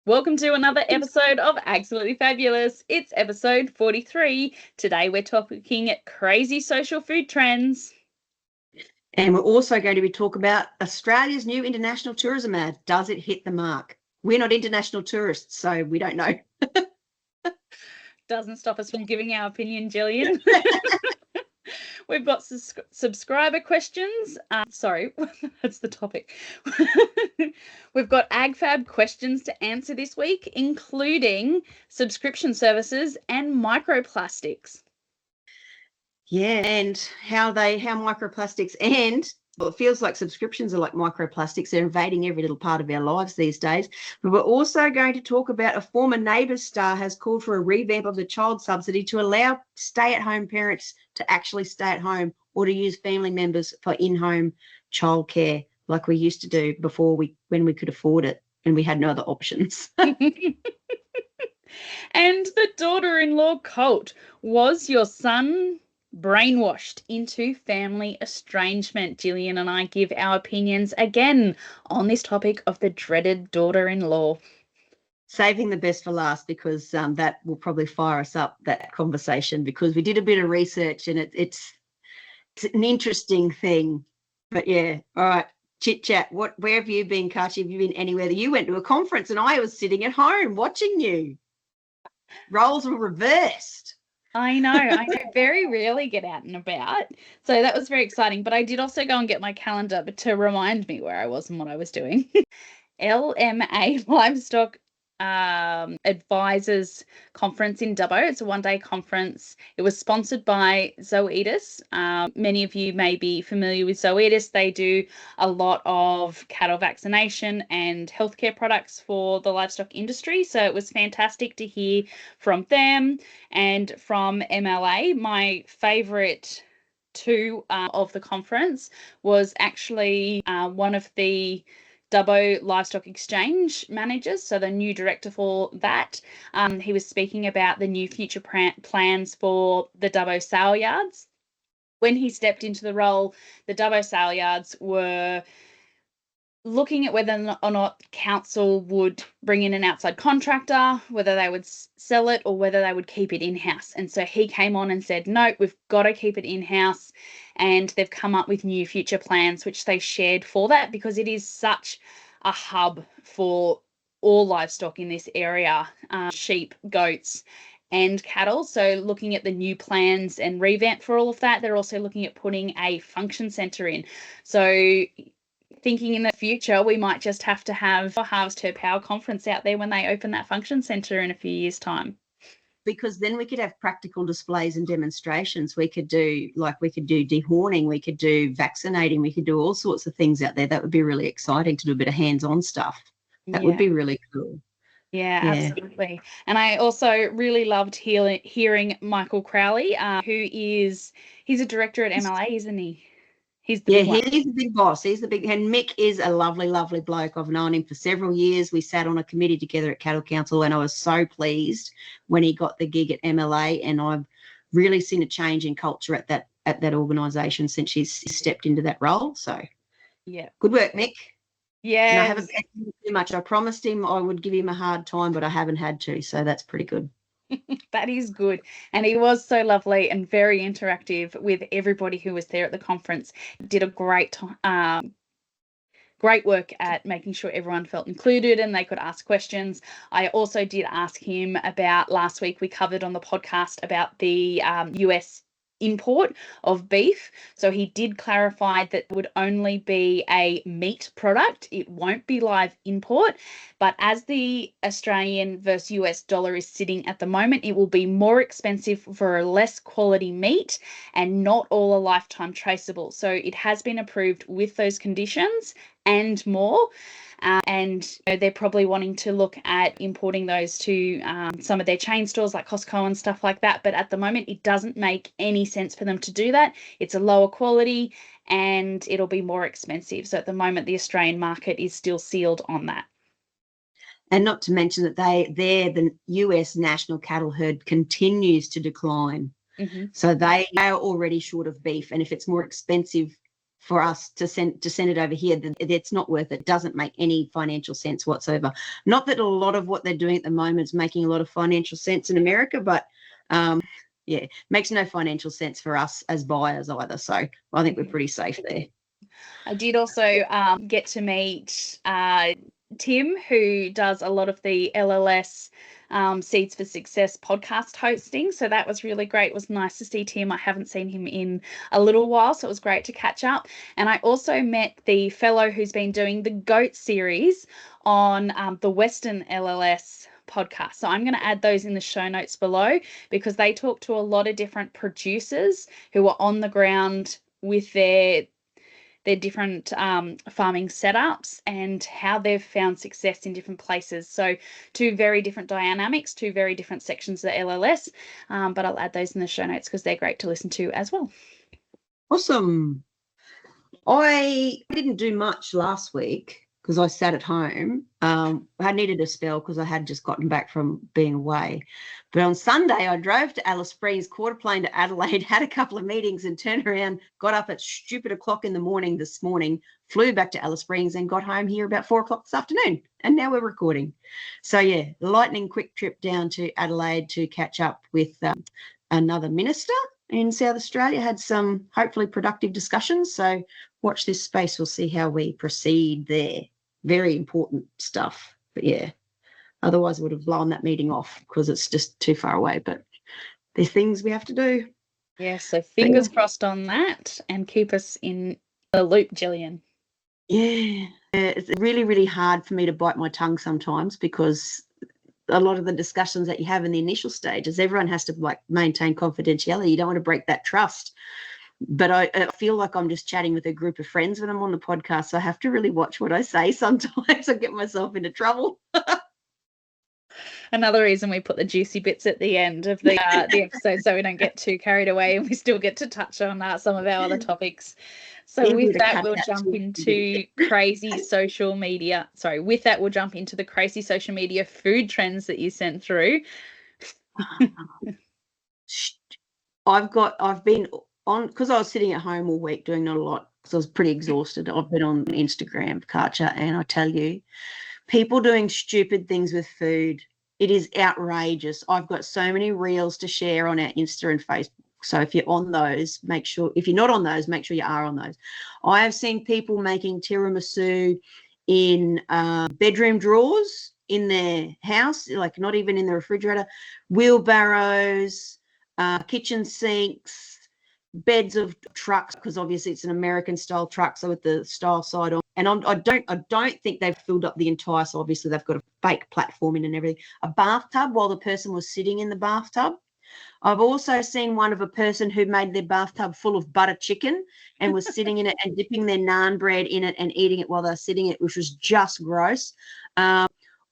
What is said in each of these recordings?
Welcome to another episode of Absolutely Fabulous. It's episode 43. Today we're talking crazy social food trends. And we're also going to be talking about Australia's new international tourism ad. Does it hit the mark? We're not international tourists, so we don't know. Doesn't stop us from giving our opinion, Gillian. We've got subscriber questions. Sorry, that's the topic. We've got agfab questions to answer this week, including subscription services and microplastics. Yeah, and how microplastics and it feels like subscriptions are like microplastics. They're invading every little part of our lives these days. But we're also going to talk about a former Neighbours star has called for a revamp of the child subsidy to allow stay-at-home parents to actually stay at home or to use family members for in-home childcare like we used to do before when we could afford it and we had no other options. And the daughter-in-law cult. Was your son brainwashed into family estrangement? Gillian and I give our opinions again on this topic of the dreaded daughter-in-law. Saving the best for last because that will probably fire us up, that conversation, because we did a bit of research and it's an interesting thing. But yeah, all right, chit chat. Where have you been, Kachi? Have you been anywhere? You went to a conference and I was sitting at home watching you. Roles were reversed. I know. Very rarely get out and about. So that was very exciting. But I did also go and get my calendar to remind me where I was and what I was doing. LMA Livestock Advisors Conference in Dubbo. It's a one-day conference. It was sponsored by Zoetis. Many of you may be familiar with Zoetis. They do a lot of cattle vaccination and healthcare products for the livestock industry. So it was fantastic to hear from them and from MLA. My favourite two of the conference was actually one of the Dubbo Livestock Exchange managers, so the new director for that. He was speaking about the new future plans for the Dubbo sale yards. When he stepped into the role, the Dubbo sale yards were looking at whether or not council would bring in an outside contractor, whether they would sell it or whether they would keep it in-house. And so he came on and said, no, we've got to keep it in-house. And they've come up with new future plans, which they shared for that, because it is such a hub for all livestock in this area, sheep, goats, and cattle. So looking at the new plans and revamp for all of that, they're also looking at putting a function centre in. So thinking in the future, we might just have to have a Harvest Her Power conference out there when they open that function centre in a few years' time. Because then we could have practical displays and demonstrations. We could do dehorning, we could do vaccinating, we could do all sorts of things out there. That would be really exciting to do a bit of hands-on stuff. That would be really cool. Yeah, absolutely. And I also really loved hearing Michael Crowley, he's a director at MLA, isn't he? He's the big one. He's the big boss. He's the big, and Mick is a lovely, lovely bloke. I've known him for several years. We sat on a committee together at Cattle Council, and I was so pleased when he got the gig at MLA. And I've really seen a change in culture at that organisation since she's stepped into that role. So, yeah, good work, Mick. Yeah, and I haven't paid him too much. I promised him I would give him a hard time, but I haven't had to. So that's pretty good. That is good. And he was so lovely and very interactive with everybody who was there at the conference. Did a great work at making sure everyone felt included and they could ask questions. I also did ask him about, last week we covered on the podcast about the US import of beef. So he did clarify that it would only be a meat product. It won't be live import. But as the Australian versus US dollar is sitting at the moment, it will be more expensive for a less quality meat and not all a lifetime traceable. So it has been approved with those conditions and more. And they're probably wanting to look at importing those to some of their chain stores like Costco and stuff like that. But at the moment, it doesn't make any sense for them to do that. It's a lower quality and it'll be more expensive. So at the moment, the Australian market is still sealed on that. And not to mention that the US national cattle herd continues to decline. Mm-hmm. So they are already short of beef. And if it's more expensive for us to send it over here. It's not worth it. It doesn't make any financial sense whatsoever. Not that a lot of what they're doing at the moment is making a lot of financial sense in America, but yeah, makes no financial sense for us as buyers either. So I think we're pretty safe there. I did also get to meet Tim, who does a lot of the LLS Seeds for Success podcast hosting. So that was really great. It was nice to see Tim. I haven't seen him in a little while, so it was great to catch up. And I also met the fellow who's been doing the GOAT series on the Western LLS podcast. So I'm going to add those in the show notes below, because they talk to a lot of different producers who are on the ground with their different farming setups and how they've found success in different places. So two very different dynamics, two very different sections of the LLS, but I'll add those in the show notes because they're great to listen to as well. Awesome. I didn't do much last week because I sat at home. I needed a spell because I had just gotten back from being away. But on Sunday, I drove to Alice Springs, caught a plane to Adelaide, had a couple of meetings and turned around, got up at stupid o'clock in the morning this morning, flew back to Alice Springs and got home here about 4 o'clock this afternoon. And now we're recording. So, yeah, lightning quick trip down to Adelaide to catch up with another minister in South Australia. Had some hopefully productive discussions. So watch this space. We'll see how we proceed there. Very important stuff. But yeah, otherwise I would have blown that meeting off because it's just too far away. But there's things we have to do. Yeah, so fingers crossed on that, and keep us in the loop, Gillian. Yeah, it's really, really hard for me to bite my tongue sometimes because a lot of the discussions that you have in the initial stages, everyone has to like maintain confidentiality. You don't want to break that trust. But I feel like I'm just chatting with a group of friends when I'm on the podcast. So I have to really watch what I say. Sometimes I get myself into trouble. Another reason we put the juicy bits at the end of the episode, so we don't get too carried away and we still get to touch on some of our other topics. So with that, we'll jump into crazy social media. Sorry, with that, we'll jump into the crazy social media food trends that you sent through. I've been on, because I was sitting at home all week doing not a lot because I was pretty exhausted. I've been on Instagram, Karcha, and I tell you, people doing stupid things with food, it is outrageous. I've got so many reels to share on our Insta and Facebook. So if you're on those, make sure, if you're not on those, make sure you are on those. I have seen people making tiramisu in bedroom drawers in their house, like not even in the refrigerator, wheelbarrows, kitchen sinks, beds of trucks, because obviously it's an American style truck, so with the style side on. And I don't think they've filled up the entire, so obviously they've got a fake platform in and everything. A bathtub while the person was sitting in the bathtub. I've also seen one of a person who made their bathtub full of butter chicken and was sitting in it and dipping their naan bread in it and eating it while they're sitting in it, which was just gross.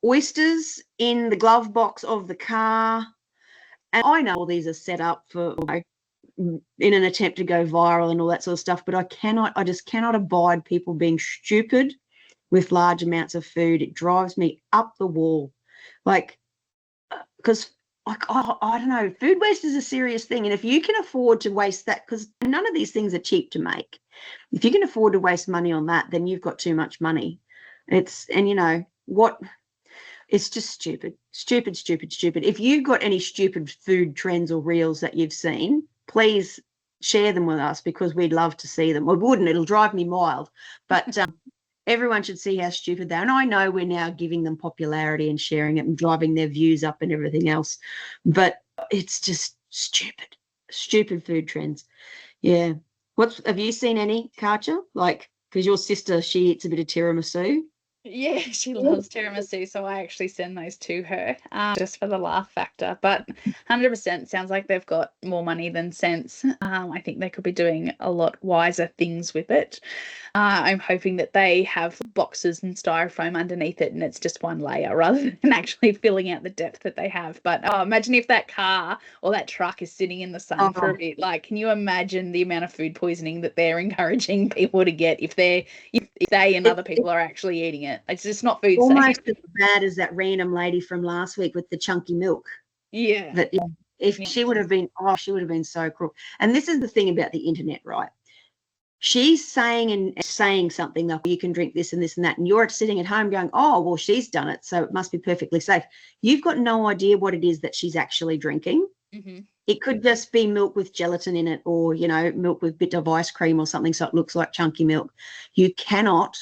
Oysters in the glove box of the car. And I know all these are set up for, in an attempt to go viral and all that sort of stuff, but I just cannot abide people being stupid with large amounts of food. It drives me up the wall. Like, because I don't know, food waste is a serious thing. And if you can afford to waste that, because none of these things are cheap to make, if you can afford to waste money on that, then you've got too much money. And you know what? It's just stupid. If you've got any stupid food trends or reels that you've seen, please share them with us because we'd love to see them. We wouldn't. It'll drive me wild. But everyone should see how stupid they are. And I know we're now giving them popularity and sharing it and driving their views up and everything else. But it's just stupid food trends. Yeah. Have you seen any, Karcha? Like, because your sister, she eats a bit of tiramisu. Yeah, she loves tiramisu, so I actually send those to her just for the laugh factor. But 100% sounds like they've got more money than sense. I think they could be doing a lot wiser things with it. I'm hoping that they have boxes and styrofoam underneath it and it's just one layer rather than actually filling out the depth that they have. But imagine if that car or that truck is sitting in the sun for a bit. Like, can you imagine the amount of food poisoning that they're encouraging people to get if they and other people are actually eating it? It's just not food almost safe. as bad as that random lady from last week with the chunky milk. Yeah. That if she would have been, she would have been so cruel. And this is the thing about the internet, right? she's saying and saying something like, you can drink this and this and that, and you're sitting at home going, oh, well, she's done it, so it must be perfectly safe. You've got no idea what it is that she's actually drinking. Mm-hmm. It could just be milk with gelatin in it, or, you know, milk with a bit of ice cream or something, so it looks like chunky milk. You cannot,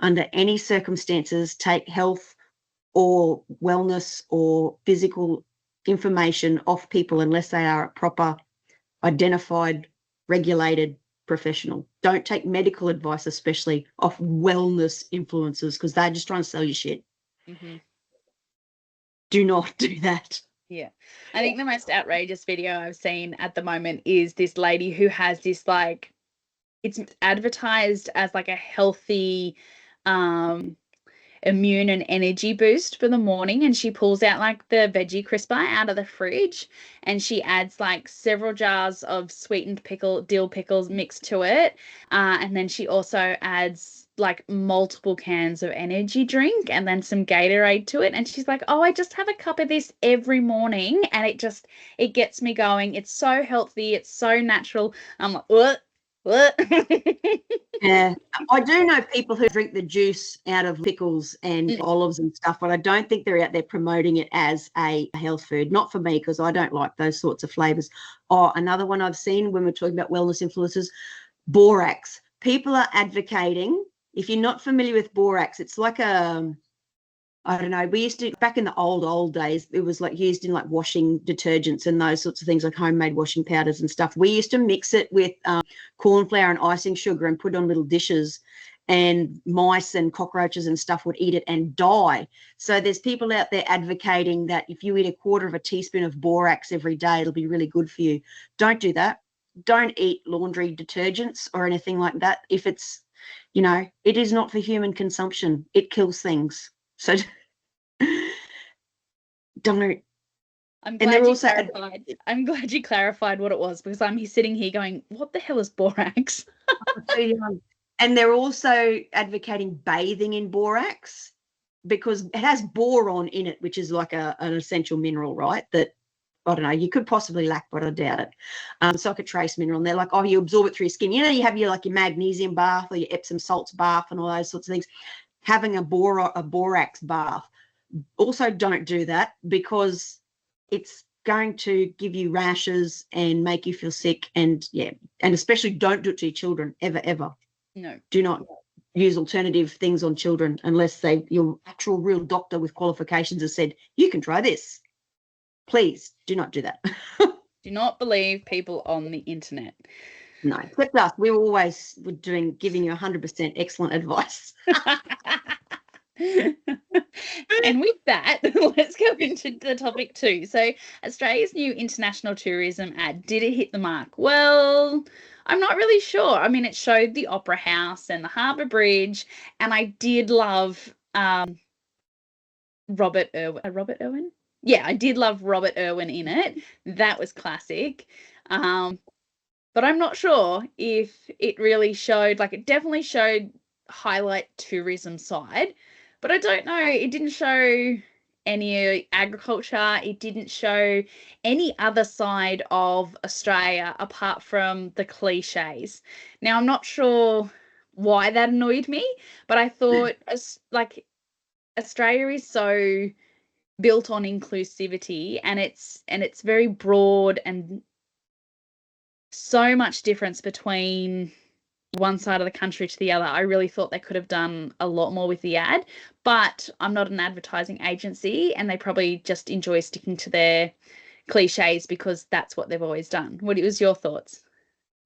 under any circumstances, take health or wellness or physical information off people unless they are a proper, identified, regulated professional. Don't take medical advice, especially off wellness influencers, because they're just trying to sell you shit. Mm-hmm. Do not do that. Yeah. I think the most outrageous video I've seen at the moment is this lady who has this, like, it's advertised as like a healthy immune and energy boost for the morning, and she pulls out like the veggie crisper out of the fridge and she adds like several jars of sweetened dill pickles mixed to it, and then she also adds like multiple cans of energy drink and then some Gatorade to it, and she's like, oh, I just have a cup of this every morning and it gets me going, it's so healthy, it's so natural. I'm like, what? Yeah, I do know people who drink the juice out of pickles and olives and stuff, but I don't think they're out there promoting it as a health food. Not for me, because I don't like those sorts of flavors. Oh, another one I've seen when we're talking about wellness influencers, borax. People are advocating, if you're not familiar with borax, it's like I don't know, we used to, back in the old days, it was like used in like washing detergents and those sorts of things, like homemade washing powders and stuff. We used to mix it with corn flour and icing sugar and put it on little dishes, and mice and cockroaches and stuff would eat it and die. So there's people out there advocating that if you eat a quarter of a teaspoon of borax every day, it'll be really good for you. Don't do that. Don't eat laundry detergents or anything like that. If it's, you know, it is not for human consumption. It kills things. So don't. I'm glad you clarified what it was, because I'm sitting here going, what the hell is borax? And they're also advocating bathing in borax because it has boron in it, which is like an essential mineral, right? That, I don't know, you could possibly lack, but I doubt it. It's like a trace mineral. And they're like, oh, you absorb it through your skin. You know, you have your magnesium bath or your Epsom salts bath and all those sorts of things. Having a borax bath. Also, don't do that, because it's going to give you rashes and make you feel sick. And and especially don't do it to your children, ever. No. Do not use alternative things on children unless your actual real doctor with qualifications has said, you can try this. Please do not do that. Do not believe people on the internet. No, except us. We always were giving you 100% excellent advice. And with that, let's go into the topic 2. So Australia's new international tourism ad, did it hit the mark? Well, I'm not really sure. I mean, it showed the Opera House and the Harbour Bridge, and I did love Robert Irwin? Yeah, I did love Robert Irwin in it. That was classic. But I'm not sure if it really showed, like, it definitely showed highlight tourism side, but I don't know, it didn't show any agriculture, it didn't show any other side of Australia apart from the cliches. Now, I'm not sure why that annoyed me, but I thought, like, Australia is so built on inclusivity, and it's very broad, and so much difference between one side of the country to the other. I really thought they could have done a lot more with the ad, but I'm not an advertising agency, and they probably just enjoy sticking to their cliches because that's what they've always done. What was your thoughts?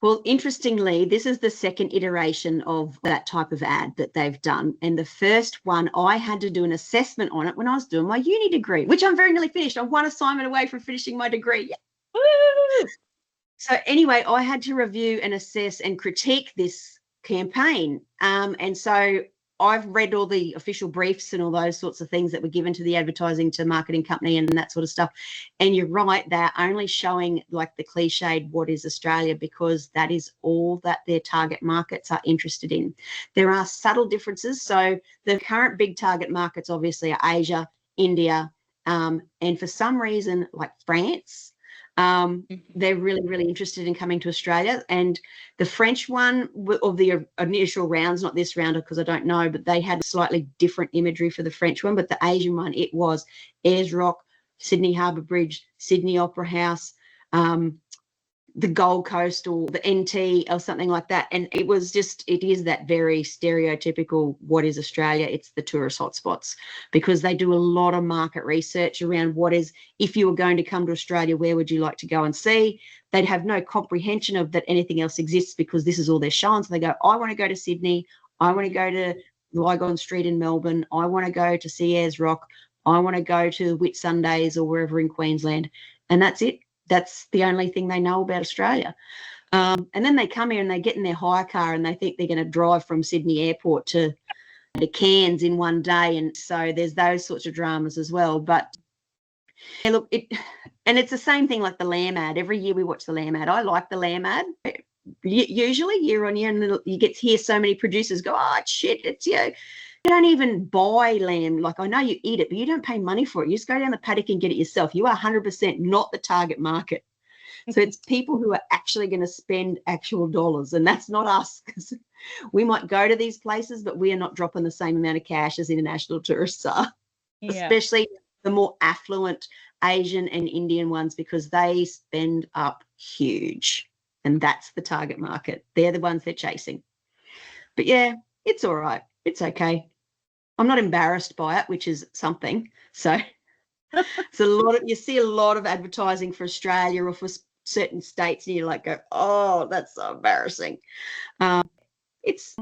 Well, interestingly, this is the second iteration of that type of ad that they've done. And the first one, I had to do an assessment on it when I was doing my uni degree, which I'm very nearly finished. I'm one assignment away from finishing my degree. Woo! So anyway, I had to review and assess and critique this campaign. And so I've read all the official briefs and all those sorts of things that were given to the advertising to marketing company and that sort of stuff. And you're right, they're only showing like the cliched what is Australia, because that is all that their target markets are interested in. There are subtle differences. So the current big target markets obviously are Asia, India, and for some reason like France, They're really, really interested in coming to Australia. And the French one, of the initial rounds, not this rounder because I don't know, but they had slightly different imagery for the French one. But the Asian one, it was Ayers Rock, Sydney Harbour Bridge, Sydney Opera House, the Gold Coast or the NT or something like that. And it is that very stereotypical, what is Australia? It's the tourist hotspots, because they do a lot of market research around if you were going to come to Australia, where would you like to go and see? They'd have no comprehension of that anything else exists, because this is all they're shown. So they go, I want to go to Sydney. I want to go to Lygon Street in Melbourne. I want to go to see Ayers Rock. I want to go to Whitsundays or wherever in Queensland. And that's it. That's the only thing they know about Australia. And then they come here and they get in their hire car and they think they're going to drive from Sydney Airport to Cairns in one day. And so there's those sorts of dramas as well. But yeah, look, it's the same thing like the lamb ad. Every year we watch the lamb ad. I like the lamb ad. Usually year on year, and you get to hear so many producers go, oh, shit, it's you. You don't even buy lamb. Like, I know you eat it, but you don't pay money for it. You just go down the paddock and get it yourself. You are 100% not the target market. So it's people who are actually going to spend actual dollars, and that's not us, because we might go to these places, but we are not dropping the same amount of cash as international tourists are, especially the more affluent Asian and Indian ones, because they spend up huge, and that's the target market. They're the ones they're chasing. But yeah, it's all right. It's okay. I'm not embarrassed by it, which is something. So it's you see a lot of advertising for Australia or for certain states, and you like go, oh, that's so embarrassing. It's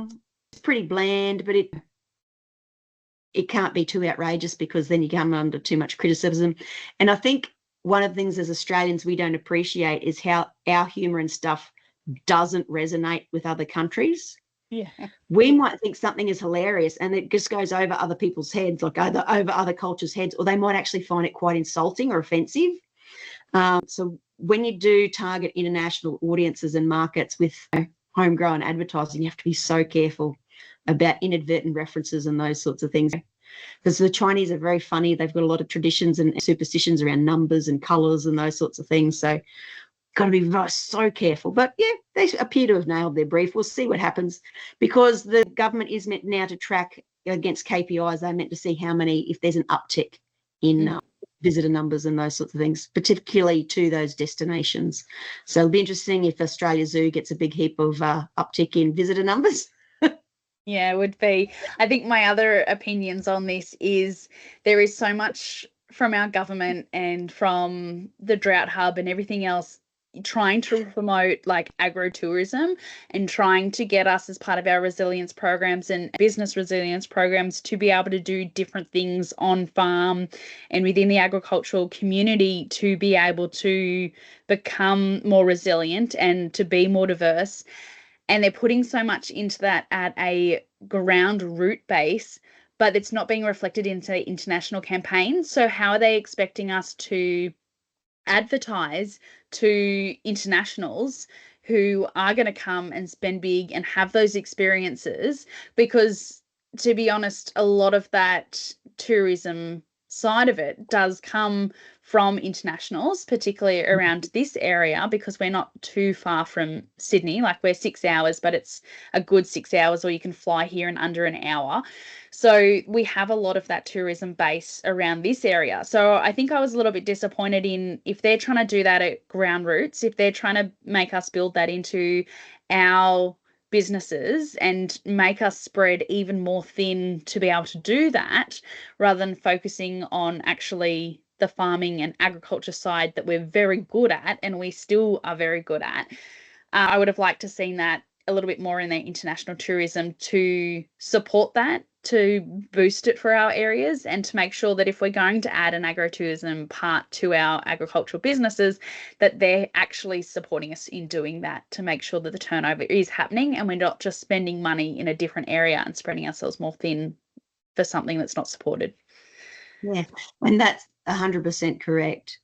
pretty bland, but it can't be too outrageous, because then you come under too much criticism. And I think one of the things as Australians we don't appreciate is how our humour and stuff doesn't resonate with other countries. Yeah. We might think something is hilarious and it just goes over other people's heads, like over other cultures' heads, or they might actually find it quite insulting or offensive. So when you do target international audiences and markets with homegrown advertising, you have to be so careful about inadvertent references and those sorts of things. Because the Chinese are very funny. They've got a lot of traditions and superstitions around numbers and colours and those sorts of things. So got to be so careful. But yeah, they appear to have nailed their brief. We'll see what happens, because the government is meant now to track against KPIs. They're meant to see if there's an uptick in visitor numbers and those sorts of things, particularly to those destinations. So it'll be interesting if Australia Zoo gets a big heap of uptick in visitor numbers. Yeah, it would be. I think my other opinions on this is there is so much from our government and from the Drought Hub and everything else trying to promote like agro-tourism and trying to get us as part of our resilience programs and business resilience programs to be able to do different things on farm and within the agricultural community to be able to become more resilient and to be more diverse. And they're putting so much into that at a ground root base, but it's not being reflected into international campaigns. So how are they expecting us to advertise to internationals who are going to come and spend big and have those experiences? Because to be honest, a lot of that tourism side of it does come from internationals, particularly around this area, because we're not too far from Sydney. Like, we're 6 hours, but it's a good 6 hours, or you can fly here in under an hour. So we have a lot of that tourism base around this area. So I think I was a little bit disappointed in if they're trying to do that at ground roots, if they're trying to make us build that into our businesses and make us spread even more thin to be able to do that, rather than focusing on actually the farming and agriculture side that we're very good at and we still are very good at. I would have liked to seen that a little bit more in their international tourism to support that, to boost it for our areas, and to make sure that if we're going to add an agritourism part to our agricultural businesses, that they're actually supporting us in doing that, to make sure that the turnover is happening and we're not just spending money in a different area and spreading ourselves more thin for something that's not supported. Yeah, and that's 100% correct.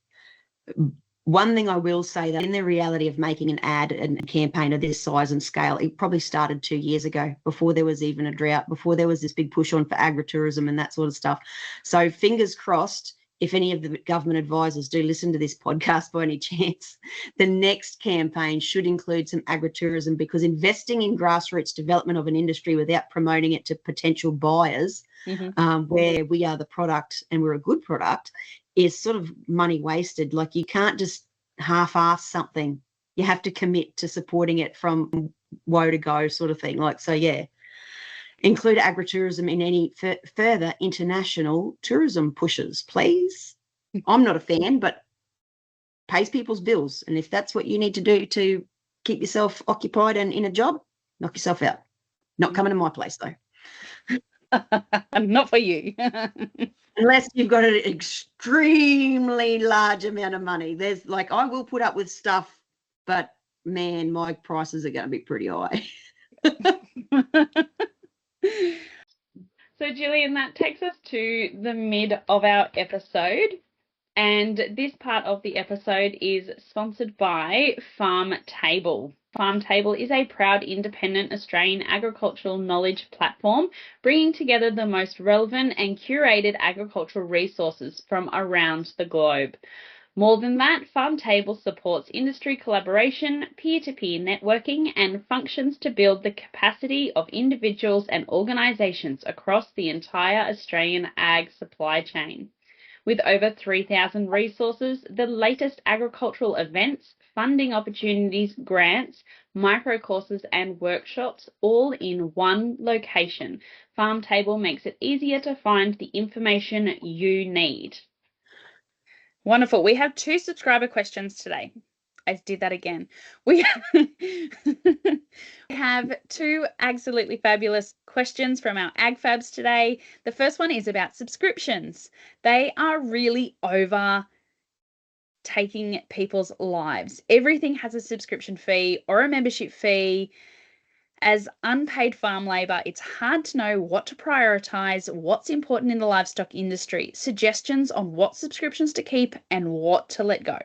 One thing I will say, that in the reality of making an ad and a campaign of this size and scale, it probably started 2 years ago, before there was even a drought, before there was this big push on for agritourism and that sort of stuff. So fingers crossed, if any of the government advisors do listen to this podcast by any chance, the next campaign should include some agritourism, because investing in grassroots development of an industry without promoting it to potential buyers, where we are the product and we're a good product, is sort of money wasted. Like, you can't just half-ass something. You have to commit to supporting it from woe to go sort of thing. Like, so yeah. Include agritourism in any further international tourism pushes, please. I'm not a fan, but pays people's bills. And if that's what you need to do to keep yourself occupied and in a job, knock yourself out. Not coming to my place, though. Not for you. Unless you've got an extremely large amount of money. There's like, I will put up with stuff, but man, my prices are going to be pretty high. So, Gillian, that takes us to the mid of our episode. And this part of the episode is sponsored by Farm Table. Farm Table is a proud independent Australian agricultural knowledge platform, bringing together the most relevant and curated agricultural resources from around the globe. More than that, Farm Table supports industry collaboration, peer-to-peer networking, and functions to build the capacity of individuals and organisations across the entire Australian ag supply chain. With over 3,000 resources, the latest agricultural events, funding opportunities, grants, micro courses and workshops, all in one location, Farm Table makes it easier to find the information you need. Wonderful. We have 2 subscriber questions today. I did that again. We have 2 absolutely fabulous questions from our agfabs today. The first one is about subscriptions. They are really over taking people's lives. Everything has a subscription fee or a membership fee. As unpaid farm labour, it's hard to know what to prioritise, what's important in the livestock industry, suggestions on what subscriptions to keep and what to let go.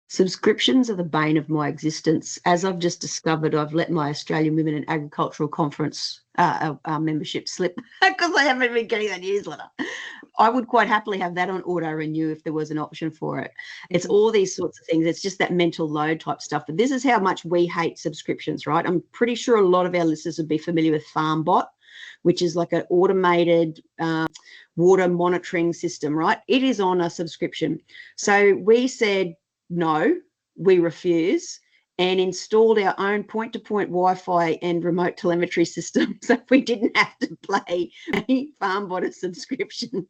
Subscriptions are the bane of my existence. As I've just discovered, I've let my Australian Women in Agricultural Conference membership slip because I haven't been getting the newsletter. I would quite happily have that on auto renew if there was an option for it. It's all these sorts of things. It's just that mental load type stuff. But this is how much we hate subscriptions, right? I'm pretty sure a lot of our listeners would be familiar with FarmBot, which is like an automated water monitoring system, right? It is on a subscription. So we said, no, we refuse, and installed our own point-to-point Wi-Fi and remote telemetry system so we didn't have to pay a FarmBot subscription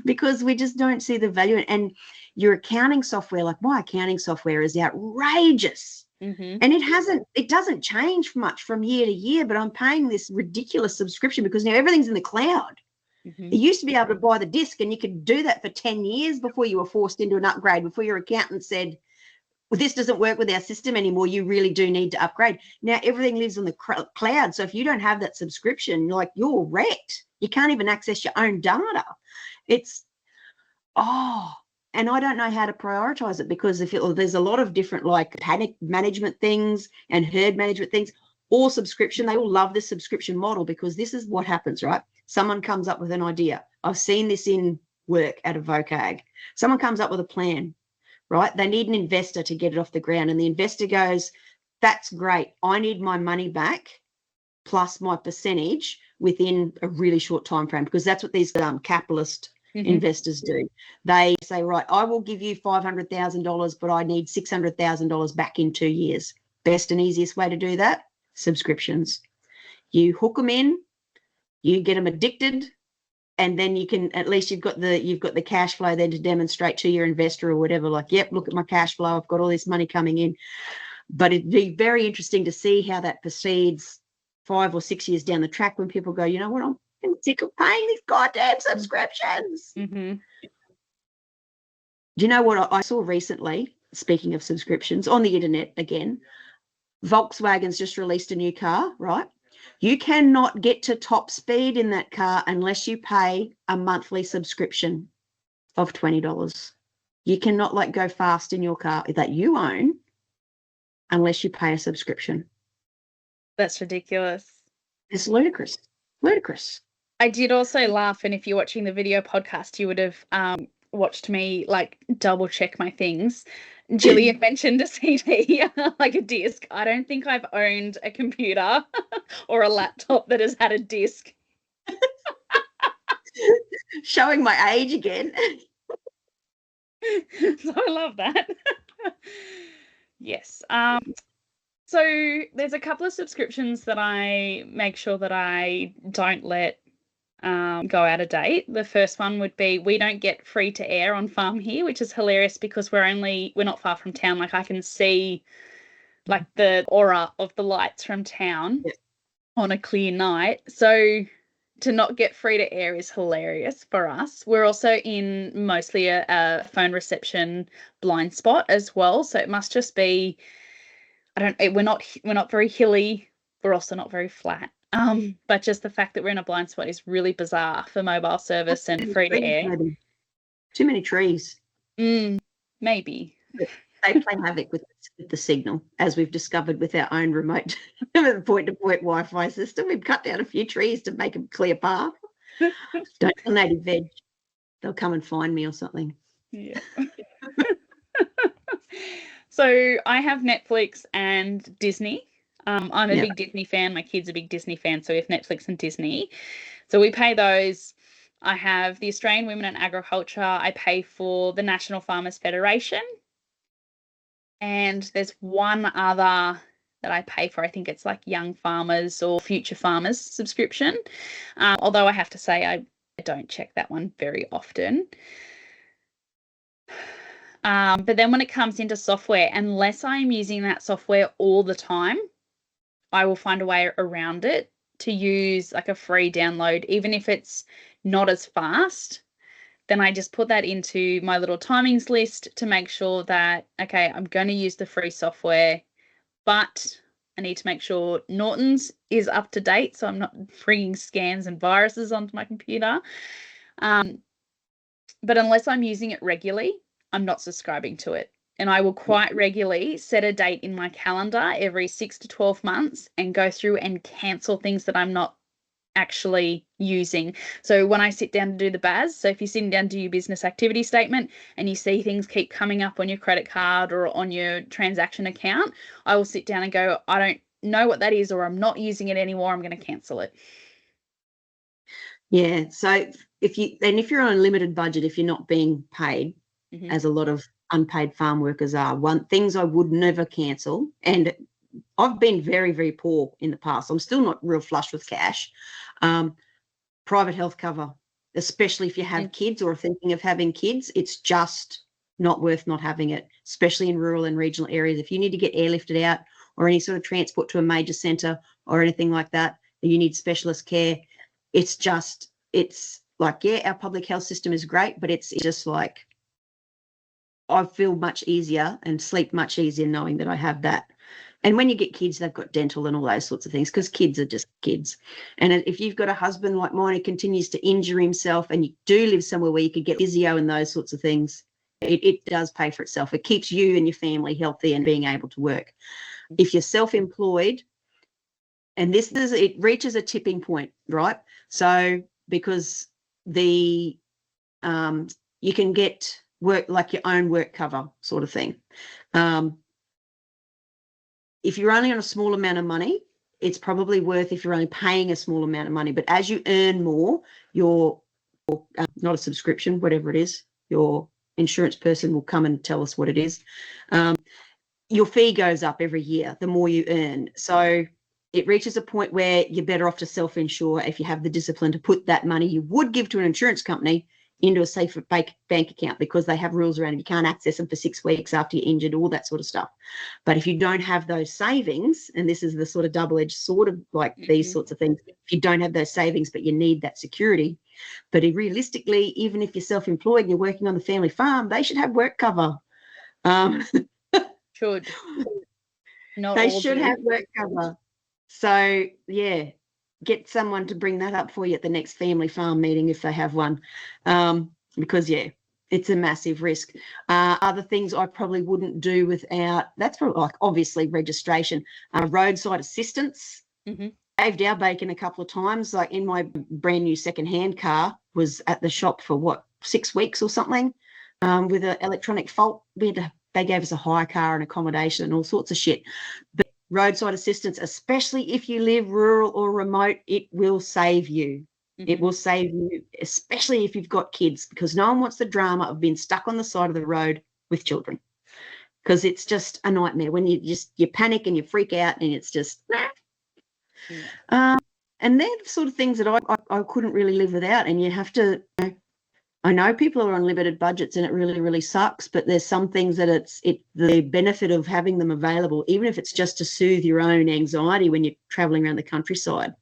because we just don't see the value. And your accounting software, like my accounting software, is outrageous. And it doesn't change much from year to year, but I'm paying this ridiculous subscription because now everything's in the cloud. You used to be able to buy the disc and you could do that for 10 years before you were forced into an upgrade, before your accountant said, well, this doesn't work with our system anymore. You really do need to upgrade. Now everything lives on the cloud. So if you don't have that subscription, like, you're wrecked. You can't even access your own data. And I don't know how to prioritize it because there's a lot of different like panic management things and herd management things, all subscription. They all love this subscription model because this is what happens, right? Someone comes up with an idea. I've seen this in work at a vocag. Someone comes up with a plan, right? They need an investor to get it off the ground. And the investor goes, that's great. I need my money back plus my percentage within a really short time frame, because that's what these capitalist investors do. They say, right, I will give you $500,000, but I need $600,000 back in 2 years. Best and easiest way to do that, subscriptions. You hook them in, you get them addicted, and then you can, at least you've got the cash flow then to demonstrate to your investor or whatever, like, yep, look at my cash flow, I've got all this money coming in. But it'd be very interesting to see how that proceeds 5 or 6 years down the track when people go, you know what, I'm sick of paying these goddamn subscriptions. Do you know what I saw recently, speaking of subscriptions, on the internet again? Volkswagen's just released a new car, right? You cannot get to top speed in that car unless you pay a monthly subscription of $20. You cannot like go fast in your car that you own unless you pay a subscription. That's ridiculous. It's ludicrous. Ludicrous. I did also laugh, and if you're watching the video podcast, you would have watched me like double check my things. Gillian mentioned a CD, like a disc. I don't think I've owned a computer or a laptop that has had a disc. Showing my age again. So I love that. Yes. So there's a couple of subscriptions that I make sure that I don't let go out of date. The first one would be we don't get free to air on farm here, which is hilarious because we're not far from town. Like I can see like the aura of the lights from town on a clear night. So to not get free to air is hilarious for us. We're also in mostly a phone reception blind spot as well. So it must just be, we're not very hilly. We're also not very flat. But just the fact that we're in a blind spot is really bizarre for mobile service and free to air. Maybe. Too many trees. Maybe. They play havoc with the signal, as we've discovered with our own remote point-to-point Wi-Fi system. We've cut down a few trees to make a clear path. Don't tell native veg. They'll come and find me or something. Yeah. So I have Netflix and Disney. I'm a big Disney fan. My kid's a big Disney fan, so we have Netflix and Disney. So we pay those. I have the Australian Women in Agriculture. I pay for the National Farmers Federation. And there's one other that I pay for. I think it's like Young Farmers or Future Farmers subscription. Although I have to say I don't check that one very often. But then when it comes into software, unless I'm using that software all the time, I will find a way around it to use like a free download, even if it's not as fast. Then I just put that into my little timings list to make sure that, okay, I'm going to use the free software, but I need to make sure Norton's is up to date, so I'm not bringing scans and viruses onto my computer. But unless I'm using it regularly, I'm not subscribing to it. And I will quite regularly set a date in my calendar every 6 to 12 months and go through and cancel things that I'm not actually using. So when I sit down to do the BAS, so if you're sitting down to do your business activity statement and you see things keep coming up on your credit card or on your transaction account, I will sit down and go, I don't know what that is, or I'm not using it anymore. I'm going to cancel it. Yeah. So if you're on a limited budget, if you're not being paid, as a lot of unpaid farm workers are, things I would never cancel, and I've been very, very poor in the past. I'm still not real flush with cash. Private health cover, especially if you have kids or are thinking of having kids, it's just not worth not having it, especially in rural and regional areas. If you need to get airlifted out or any sort of transport to a major centre or anything like that, you need specialist care. It's like, yeah, our public health system is great, but it's just like, I feel much easier and sleep much easier knowing that I have that. And when you get kids, they've got dental and all those sorts of things, because kids are just kids. And if you've got a husband like mine who continues to injure himself and you do live somewhere where you could get physio and those sorts of things, it does pay for itself. It keeps you and your family healthy and being able to work. If you're self-employed, and it reaches a tipping point, right? So because you can get work like your own work cover sort of thing. If you're only on a small amount of money, it's probably worth if you're only paying a small amount of money. But as you earn more, your not a subscription, whatever it is, your insurance person will come and tell us what it is. Your fee goes up every year the more you earn. So it reaches a point where you're better off to self-insure if you have the discipline to put that money you would give to an insurance company into a safe bank account, because they have rules around it. You can't access them for 6 weeks after you're injured, all that sort of stuff. But if you don't have those savings, and this is the sort of double-edged sword of like these sorts of things, if you don't have those savings but you need that security, but realistically, even if you're self-employed and you're working on the family farm, they should have work cover. Should. Not they all should do. have work cover. So, yeah, get someone to bring that up for you at the next family farm meeting if they have one, because, yeah, it's a massive risk. Other things I probably wouldn't do without, that's probably like obviously registration, roadside assistance. saved our bacon a couple of times. Like in my brand new secondhand car, was at the shop for 6 weeks or something, with an electronic fault. They gave us a hire car and accommodation and all sorts of shit. But roadside assistance, especially if you live rural or remote, it will save you. It will save you, especially if you've got kids, because no one wants the drama of being stuck on the side of the road with children, because it's just a nightmare when you panic and you freak out, and it's just and they're the sort of things that I couldn't really live without. And you have to, I know people are on limited budgets and it really, really sucks, but there's some things that the benefit of having them available, even if it's just to soothe your own anxiety when you're traveling around the countryside.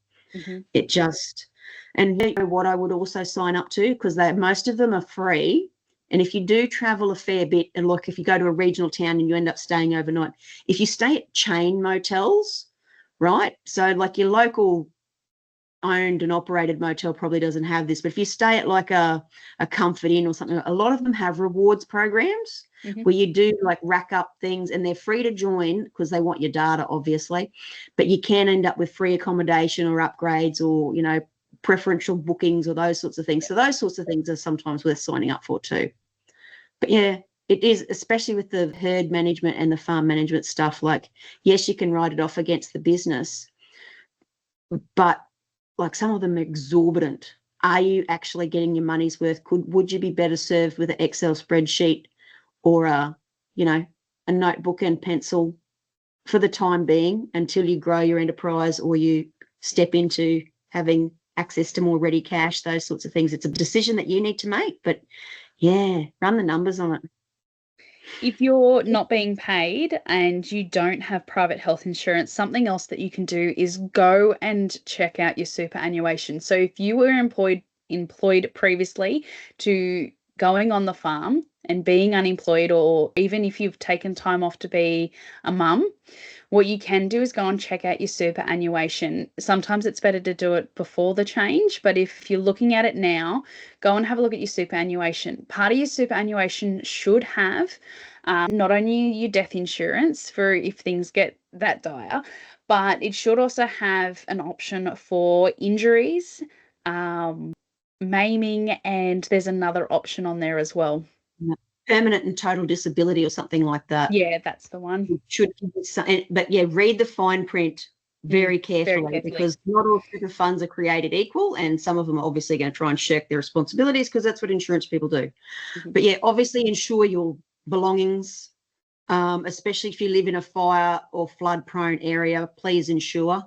It just, and you know what I would also sign up to, because most of them are free. And if you do travel a fair bit, and like if you go to a regional town and you end up staying overnight, if you stay at chain motels, right? So like your local owned and operated motel probably doesn't have this, but if you stay at like a Comfort Inn or something, a lot of them have rewards programs where you do like rack up things, and they're free to join because they want your data, obviously, but you can end up with free accommodation or upgrades or, you know, preferential bookings or those sorts of things. So those sorts of things are sometimes worth signing up for too. But yeah, it is, especially with the herd management and the farm management stuff. Like, yes, you can write it off against the business, but like some of them are exorbitant. Are you actually getting your money's worth? Would you be better served with an Excel spreadsheet or a notebook and pencil for the time being until you grow your enterprise or you step into having access to more ready cash, those sorts of things? It's a decision that you need to make, but yeah, run the numbers on it. If you're not being paid and you don't have private health insurance, something else that you can do is go and check out your superannuation. So if you were employed previously to going on the farm and being unemployed, or even if you've taken time off to be a mum, what you can do is go and check out your superannuation. Sometimes it's better to do it before the change, but if you're looking at it now, go and have a look at your superannuation. Part of your superannuation should have not only your death insurance for if things get that dire, but it should also have an option for injuries, maiming, and there's another option on there as well. Permanent and total disability or something like that. Yeah, that's the one. It should give you some, but yeah, read the fine print very carefully, because not all super funds are created equal, and some of them are obviously going to try and shirk their responsibilities, because that's what insurance people do. But yeah, obviously insure your belongings, especially if you live in a fire or flood prone area. Please insure,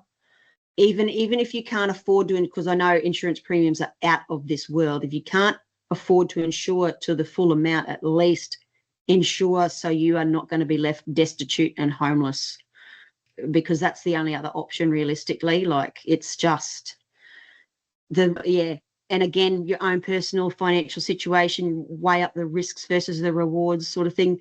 even if you can't afford to, because I know insurance premiums are out of this world. If you can't afford to insure to the full amount, at least insure so you are not going to be left destitute and homeless, because that's the only other option realistically. Like, it's just and again, your own personal financial situation, weigh up the risks versus the rewards sort of thing.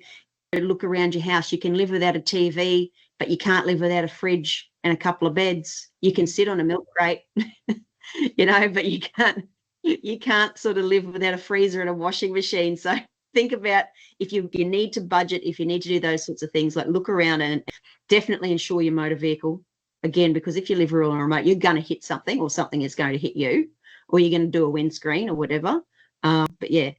Look around your house. You can live without a TV, but you can't live without a fridge and a couple of beds. You can sit on a milk crate, but you can't sort of live without a freezer and a washing machine. So think about, if you need to budget, if you need to do those sorts of things, like look around and definitely insure your motor vehicle. Again, because if you live rural or remote, you're going to hit something, or something is going to hit you, or you're going to do a windscreen or whatever. But yeah.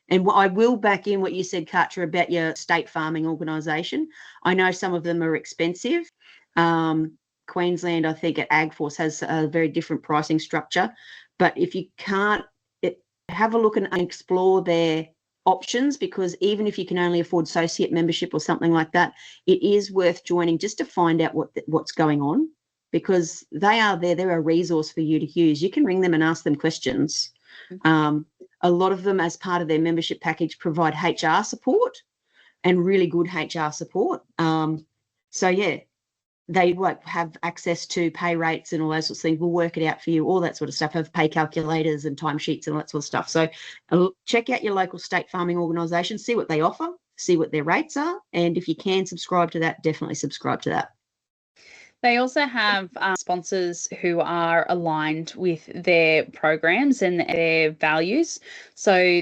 And I will back in what you said, Katja, about your state farming organisation. I know some of them are expensive. Queensland, I think, at AgForce has a very different pricing structure. But if you can't, have a look and explore their options, because even if you can only afford associate membership or something like that, it is worth joining just to find out what's going on, because they're a resource for you to use. You can ring them and ask them questions. A lot of them, as part of their membership package, provide HR support, and really good HR support. So yeah, they have access to pay rates and all those sorts of things. We'll work it out for you, all that sort of stuff, have pay calculators and timesheets and all that sort of stuff. So check out your local state farming organisation, see what they offer, see what their rates are, and if you can subscribe to that, definitely subscribe to that. They also have sponsors who are aligned with their programs and their values. So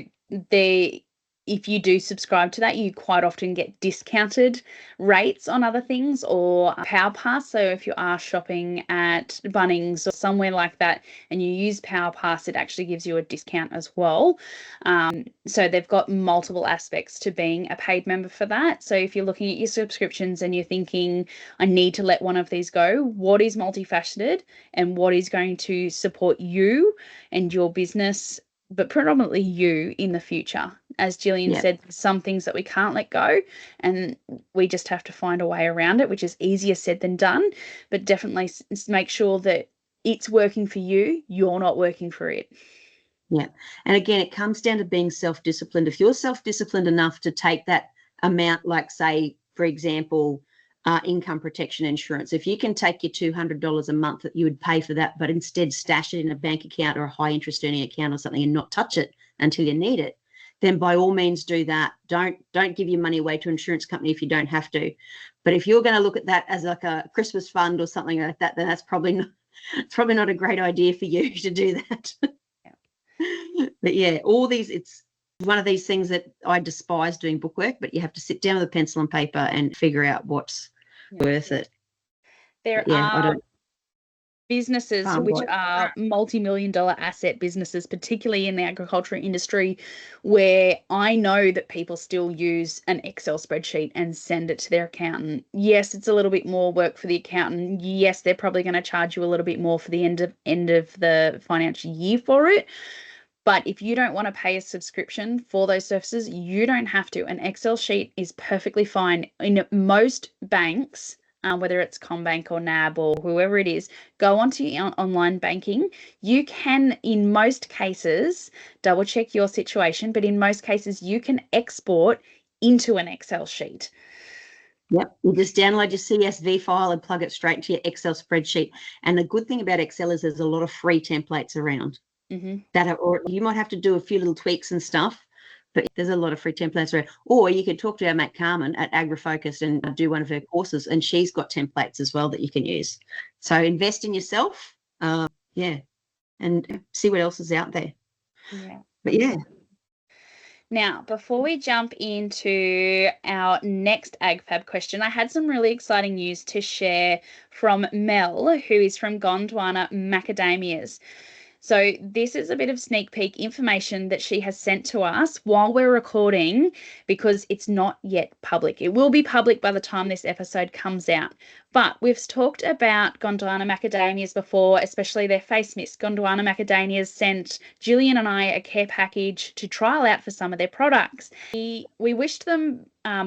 if you do subscribe to that, you quite often get discounted rates on other things or Power Pass. So if you are shopping at Bunnings or somewhere like that and you use Power Pass, it actually gives you a discount as well. So they've got multiple aspects to being a paid member for that. So if you're looking at your subscriptions and you're thinking, I need to let one of these go, what is multifaceted and what is going to support you and your business, but predominantly you in the future? As Gillian said, some things that we can't let go and we just have to find a way around it, which is easier said than done, but definitely make sure that it's working for you, you're not working for it. Yeah. And again, it comes down to being self-disciplined. If you're self-disciplined enough to take that amount, like say, for example, income protection insurance, if you can take your $200 a month that you would pay for that, but instead stash it in a bank account or a high interest earning account or something and not touch it until you need it, then by all means do that. Don't give your money away to an insurance company if you don't have to. But if you're going to look at that as like a Christmas fund or something like that, then that's probably not a great idea for you to do that. But yeah, all these, it's one of these things that I despise doing bookwork, but you have to sit down with a pencil and paper and figure out what's worth it. There are businesses which are multi-million-dollar asset businesses, particularly in the agriculture industry, where I know that people still use an Excel spreadsheet and send it to their accountant. Yes, it's a little bit more work for the accountant. Yes, they're probably going to charge you a little bit more for the end of the financial year for it. But if you don't want to pay a subscription for those services, you don't have to. An Excel sheet is perfectly fine. In most banks, whether it's CommBank or NAB or whoever it is, go onto your online banking. You can, in most cases, double check your situation, but in most cases, you can export into an Excel sheet. Yep, you just download your CSV file and plug it straight into your Excel spreadsheet. And the good thing about Excel is there's a lot of free templates around. Or you might have to do a few little tweaks and stuff, but there's a lot of free templates around. Or you could talk to our mate Carmen at AgriFocus and do one of her courses, and she's got templates as well that you can use. So invest in yourself, and see what else is out there. But Now, before we jump into our next AgFab question, I had some really exciting news to share from Mel, who is from Gondwana Macadamias. So this is a bit of sneak peek information that she has sent to us while we're recording, because it's not yet public. It will be public by the time this episode comes out. But we've talked about Gondwana Macadamias before, especially their face mist. Gondwana Macadamias sent Gillian and I a care package to trial out for some of their products. We wished them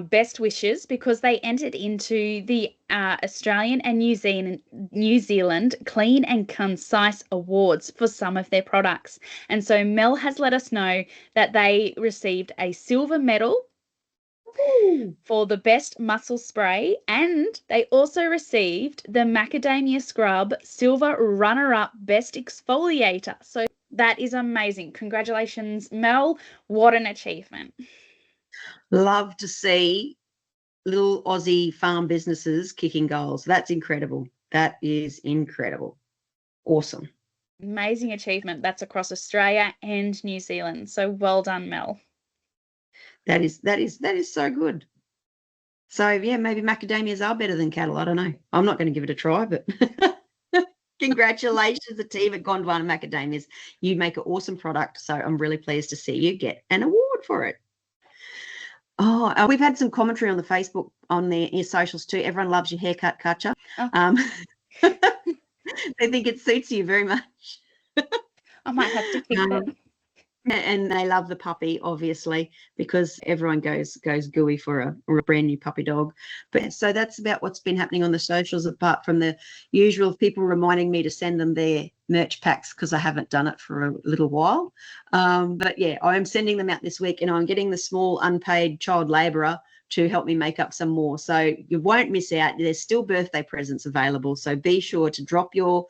best wishes because they entered into the Australian and New Zealand Clean and Concise Awards for some of their products. And so Mel has let us know that they received a silver medal for the best muscle spray, and they also received the Macadamia Scrub silver runner-up best exfoliator. So that is amazing. Congratulations, Mel. What an achievement. Love to see little Aussie farm businesses kicking goals. That's incredible. That is incredible. Awesome. Amazing achievement. That's across Australia and New Zealand. So well done, Mel. That is so good. So yeah, maybe macadamias are better than cattle. I don't know. I'm not going to give it a try, but congratulations, the team at Gondwana Macadamias. You make an awesome product. So I'm really pleased to see you get an award for it. Oh, we've had some commentary on the Facebook, on your socials too. Everyone loves your haircut, Katja. They think it suits you very much. I might have to keep it. And they love the puppy, obviously, because everyone goes gooey for a brand new puppy dog. But so that's about what's been happening on the socials, apart from the usual people reminding me to send them their merch packs because I haven't done it for a little while. But yeah, I'm sending them out this week, and I'm getting the small unpaid child labourer to help me make up some more. So you won't miss out. There's still birthday presents available. So be sure to drop your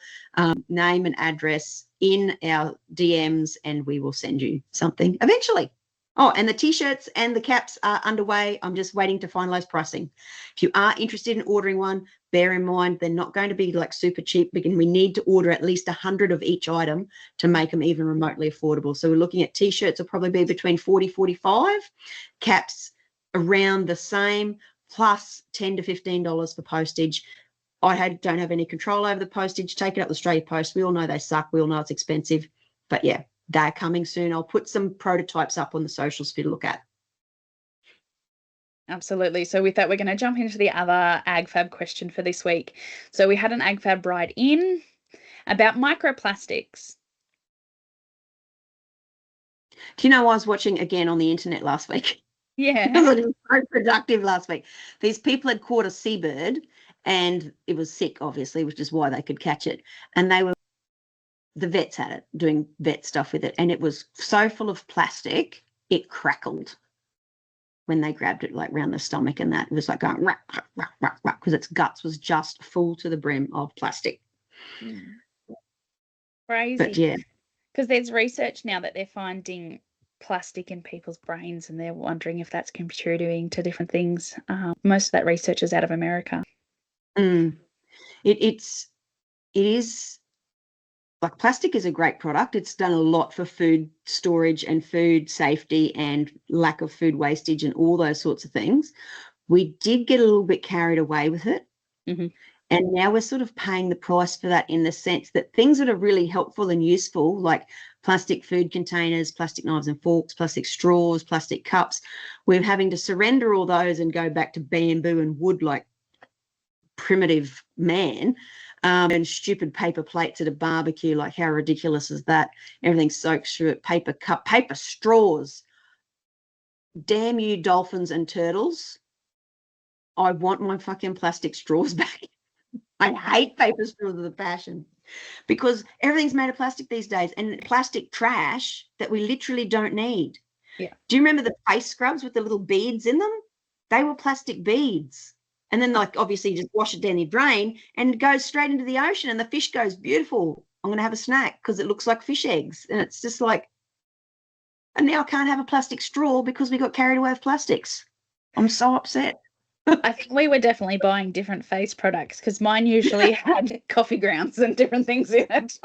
name and address in our DMs and we will send you something eventually. Oh, and the T-shirts and the caps are underway. I'm just waiting to finalize pricing. If you are interested in ordering one, bear in mind they're not going to be like super cheap. We need to order at least 100 of each item to make them even remotely affordable. So we're looking at T-shirts will probably be between 40, 45, caps around the same, plus $10 to $15 for postage. Don't have any control over the postage. Take it up the Australia Post. We all know they suck. We all know it's expensive. But yeah, they're coming soon. I'll put some prototypes up on the socials for you to look at. Absolutely. So with that, we're going to jump into the other AgFab question for this week. So we had an AgFab write in about microplastics. Do you know, I was watching again on the internet last week. Yeah. It was so productive last week. These people had caught a seabird and it was sick, obviously, which is why they could catch it. And the vets had it, doing vet stuff with it. And it was so full of plastic, it crackled when they grabbed it, like round the stomach, and that it was like going because its guts was just full to the brim of plastic. Crazy. But yeah, because there's research now that they're finding plastic in people's brains, and they're wondering if that's contributing to different things. Most of that research is out of America. It is. Like, plastic is a great product. It's done a lot for food storage and food safety and lack of food wastage and all those sorts of things. We did get a little bit carried away with it. Mm-hmm. And now we're sort of paying the price for that, in the sense that things that are really helpful and useful, like plastic food containers, plastic knives and forks, plastic straws, plastic cups, we're having to surrender all those and go back to bamboo and wood like primitive man. And stupid paper plates at a barbecue, like how ridiculous is that? Everything soaks through it. Paper cup, paper straws. Damn you, dolphins and turtles. I want my fucking plastic straws back. I hate paper straws with a passion, because everything's made of plastic these days, and plastic trash that we literally don't need. Yeah. Do you remember the face scrubs with the little beads in them? They were plastic beads. And then, like, obviously, you just wash it down your drain and it goes straight into the ocean, and the fish goes, beautiful. I'm going to have a snack because it looks like fish eggs. And it's just like, and now I can't have a plastic straw because we got carried away with plastics. I'm so upset. I think we were definitely buying different face products, because mine usually had coffee grounds and different things in it.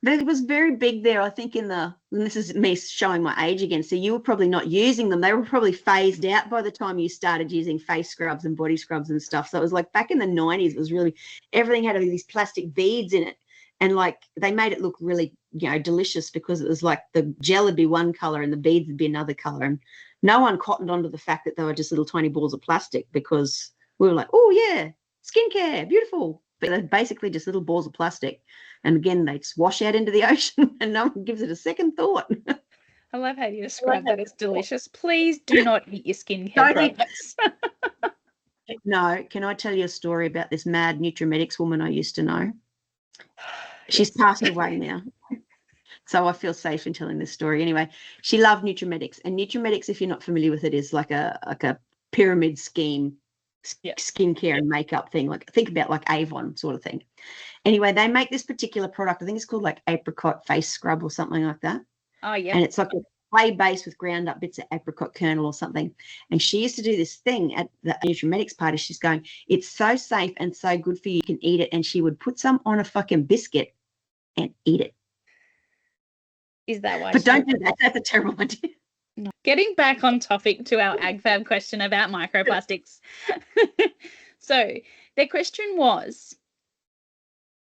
It was very big there, I think, and this is me showing my age again, so you were probably not using them. They were probably phased out by the time you started using face scrubs and body scrubs and stuff. So it was like back in the 90s, it was really, everything had these plastic beads in it. And like, they made it look really, delicious, because it was like the gel would be one color and the beads would be another color. And no one cottoned onto the fact that they were just little tiny balls of plastic, because we were like, oh yeah, skincare, beautiful. But they're basically just little balls of plastic. And again, they wash out into the ocean and no one gives it a second thought. I love how you describe that as delicious. Please do not eat your skincare products. No, can I tell you a story about this mad Nutrimedics woman I used to know? She's passed away now, so I feel safe in telling this story. Anyway, she loved Nutrimedics, and Nutrimedics, if you're not familiar with it, is like a pyramid scheme, skincare and makeup thing. Like, think about like Avon sort of thing. Anyway, they make this particular product. I think it's called like apricot face scrub or something like that. Oh yeah. And it's like a clay base with ground up bits of apricot kernel or something. And she used to do this thing at the Nutrimedics party. She's going, it's so safe and so good for you, you can eat it. And she would put some on a fucking biscuit and eat it. Is that why? But don't do that. That's a terrible idea. No. Getting back on topic to our AgFab question about microplastics. So their question was,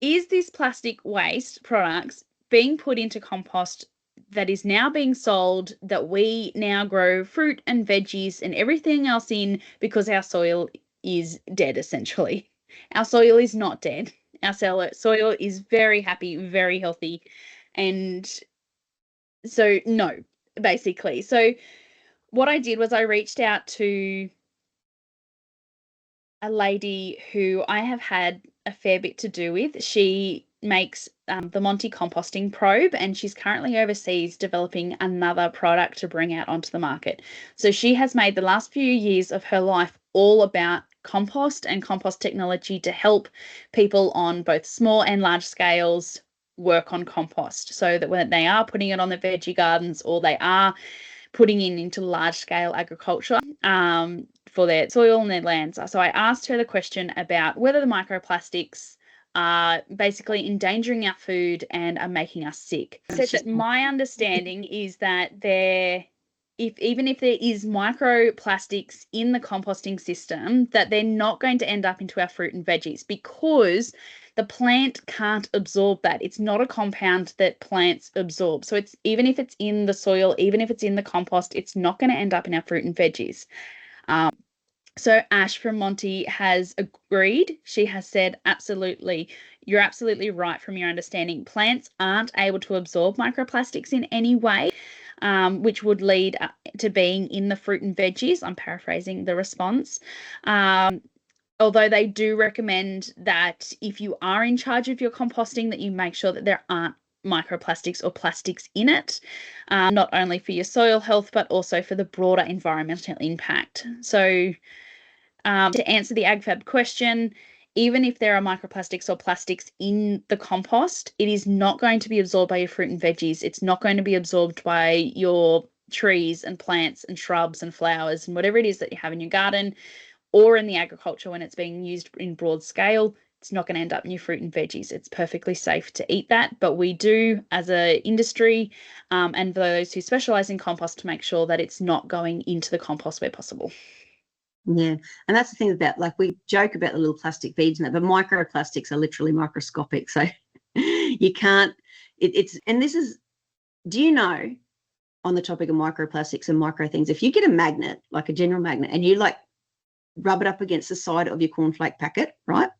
is this plastic waste products being put into compost that is now being sold, that we now grow fruit and veggies and everything else in, because our soil is dead, essentially? Our soil is not dead. Our soil is very happy, very healthy. And so, no, basically. So what I did was I reached out to a lady who I have had a fair bit to do with. She makes the Monty composting probe, and she's currently overseas developing another product to bring out onto the market. So she has made the last few years of her life all about compost and compost technology to help people on both small and large scales work on compost, so that when they are putting it on the veggie gardens or they are putting it into large scale agriculture for their soil and their lands. So I asked her the question about whether the microplastics are basically endangering our food and are making us sick. I said that my understanding is that even if there is microplastics in the composting system, that they're not going to end up into our fruit and veggies, because the plant can't absorb that. It's not a compound that plants absorb. So it's, even if it's in the soil, even if it's in the compost, it's not going to end up in our fruit and veggies. So Ash from Monty has agreed. She has said, absolutely, you're absolutely right from your understanding. Plants aren't able to absorb microplastics in any way, which would lead to being in the fruit and veggies. I'm paraphrasing the response. Although they do recommend that if you are in charge of your composting, that you make sure that there aren't microplastics or plastics in it, not only for your soil health, but also for the broader environmental impact. So to answer the AgFab question, even if there are microplastics or plastics in the compost, it is not going to be absorbed by your fruit and veggies. It's not going to be absorbed by your trees and plants and shrubs and flowers and whatever it is that you have in your garden or in the agriculture when it's being used in broad scale. It's not going to end up in your fruit and veggies. It's perfectly safe to eat that. But we do, as an industry, and those who specialize in compost, to make sure that it's not going into the compost where possible. Yeah, and that's the thing about, like, we joke about the little plastic beads in it, but microplastics are literally microscopic. So you can't, and this is, do you know, on the topic of microplastics and micro things, if you get a magnet, like a general magnet, and you like rub it up against the side of your cornflake packet, right,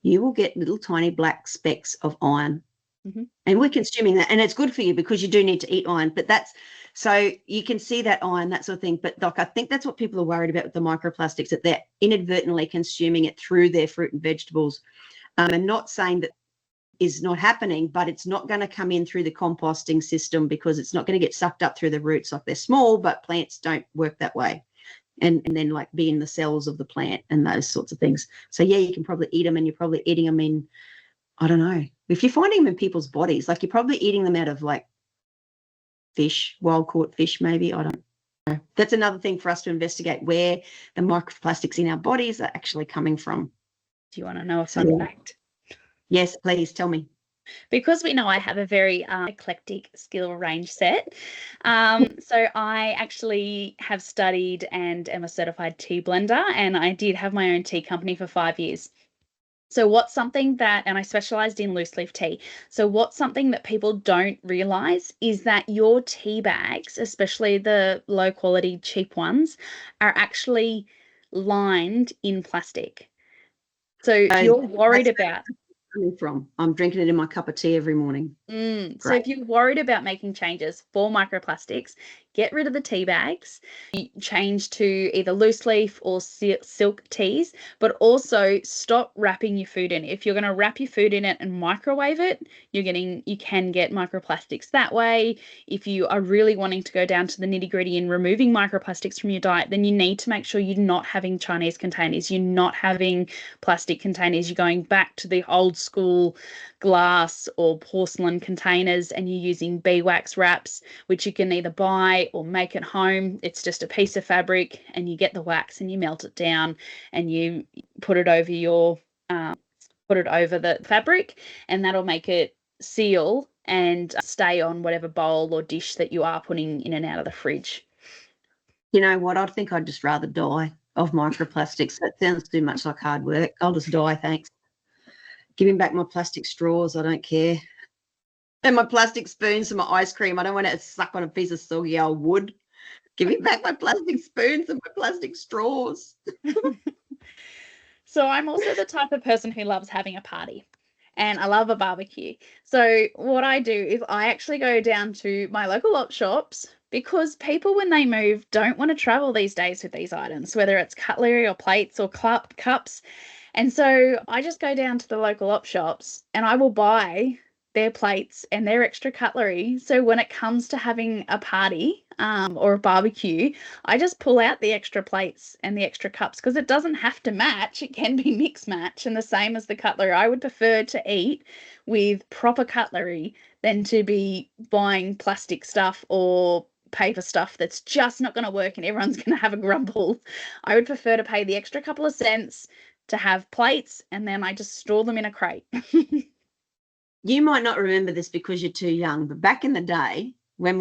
you will get little tiny black specks of iron. Mm-hmm. And we're consuming that, and it's good for you because you do need to eat iron, but that's, so you can see that iron, that sort of thing. But Doc, I think that's what people are worried about with the microplastics, that they're inadvertently consuming it through their fruit and vegetables. And not saying that is not happening, but it's not going to come in through the composting system because it's not going to get sucked up through the roots. Like, they're small, but plants don't work that way. And then like be in the cells of the plant and those sorts of things. So yeah, you can probably eat them, and you're probably eating them in, I don't know, if you're finding them in people's bodies, like you're probably eating them out of like fish, wild caught fish, maybe. I don't know. That's another thing for us to investigate, where the microplastics in our bodies are actually coming from. Do you want to know a fun fact? Yes, please tell me. Because we know I have a very eclectic skill range set. So I actually have studied and am a certified tea blender, and I did have my own tea company for 5 years. So what's something that, and I specialized in loose leaf tea. So what's something that people don't realize is that your tea bags, especially the low quality cheap ones, are actually lined in plastic. So if you're worried about, from, I'm drinking it in my cup of tea every morning. So if you're worried about making changes for microplastics, get rid of the tea bags, change to either loose leaf or silk teas, but also stop wrapping your food in it. If you're going to wrap your food in it and microwave it, you can get microplastics that way. If you are really wanting to go down to the nitty-gritty in removing microplastics from your diet, then you need to make sure you're not having Chinese containers, you're not having plastic containers, you're going back to the old school glass or porcelain containers, and you're using beeswax wraps, which you can either buy or make at home. It's just a piece of fabric, and you get the wax and you melt it down and you put it over the fabric, and that'll make it seal and stay on whatever bowl or dish that you are putting in and out of the fridge. You know what? I think I'd just rather die of microplastics. That sounds too much like hard work. I'll just die, thanks. Giving back my plastic straws, I don't care. And my plastic spoons for my ice cream. I don't want it to suck on a piece of soggy old wood. Giving back my plastic spoons and my plastic straws. So I'm also the type of person who loves having a party, and I love a barbecue. So what I do is I actually go down to my local op shops, because people, when they move, don't want to travel these days with these items, whether it's cutlery or plates or cups. And so I just go down to the local op shops and I will buy their plates and their extra cutlery. So when it comes to having a party, or a barbecue, I just pull out the extra plates and the extra cups because it doesn't have to match. It can be mix match, and the same as the cutlery. I would prefer to eat with proper cutlery than to be buying plastic stuff or paper stuff that's just not going to work and everyone's going to have a grumble. I would prefer to pay the extra couple of cents to have plates, and then I just store them in a crate. You might not remember this because you're too young, but back in the day, when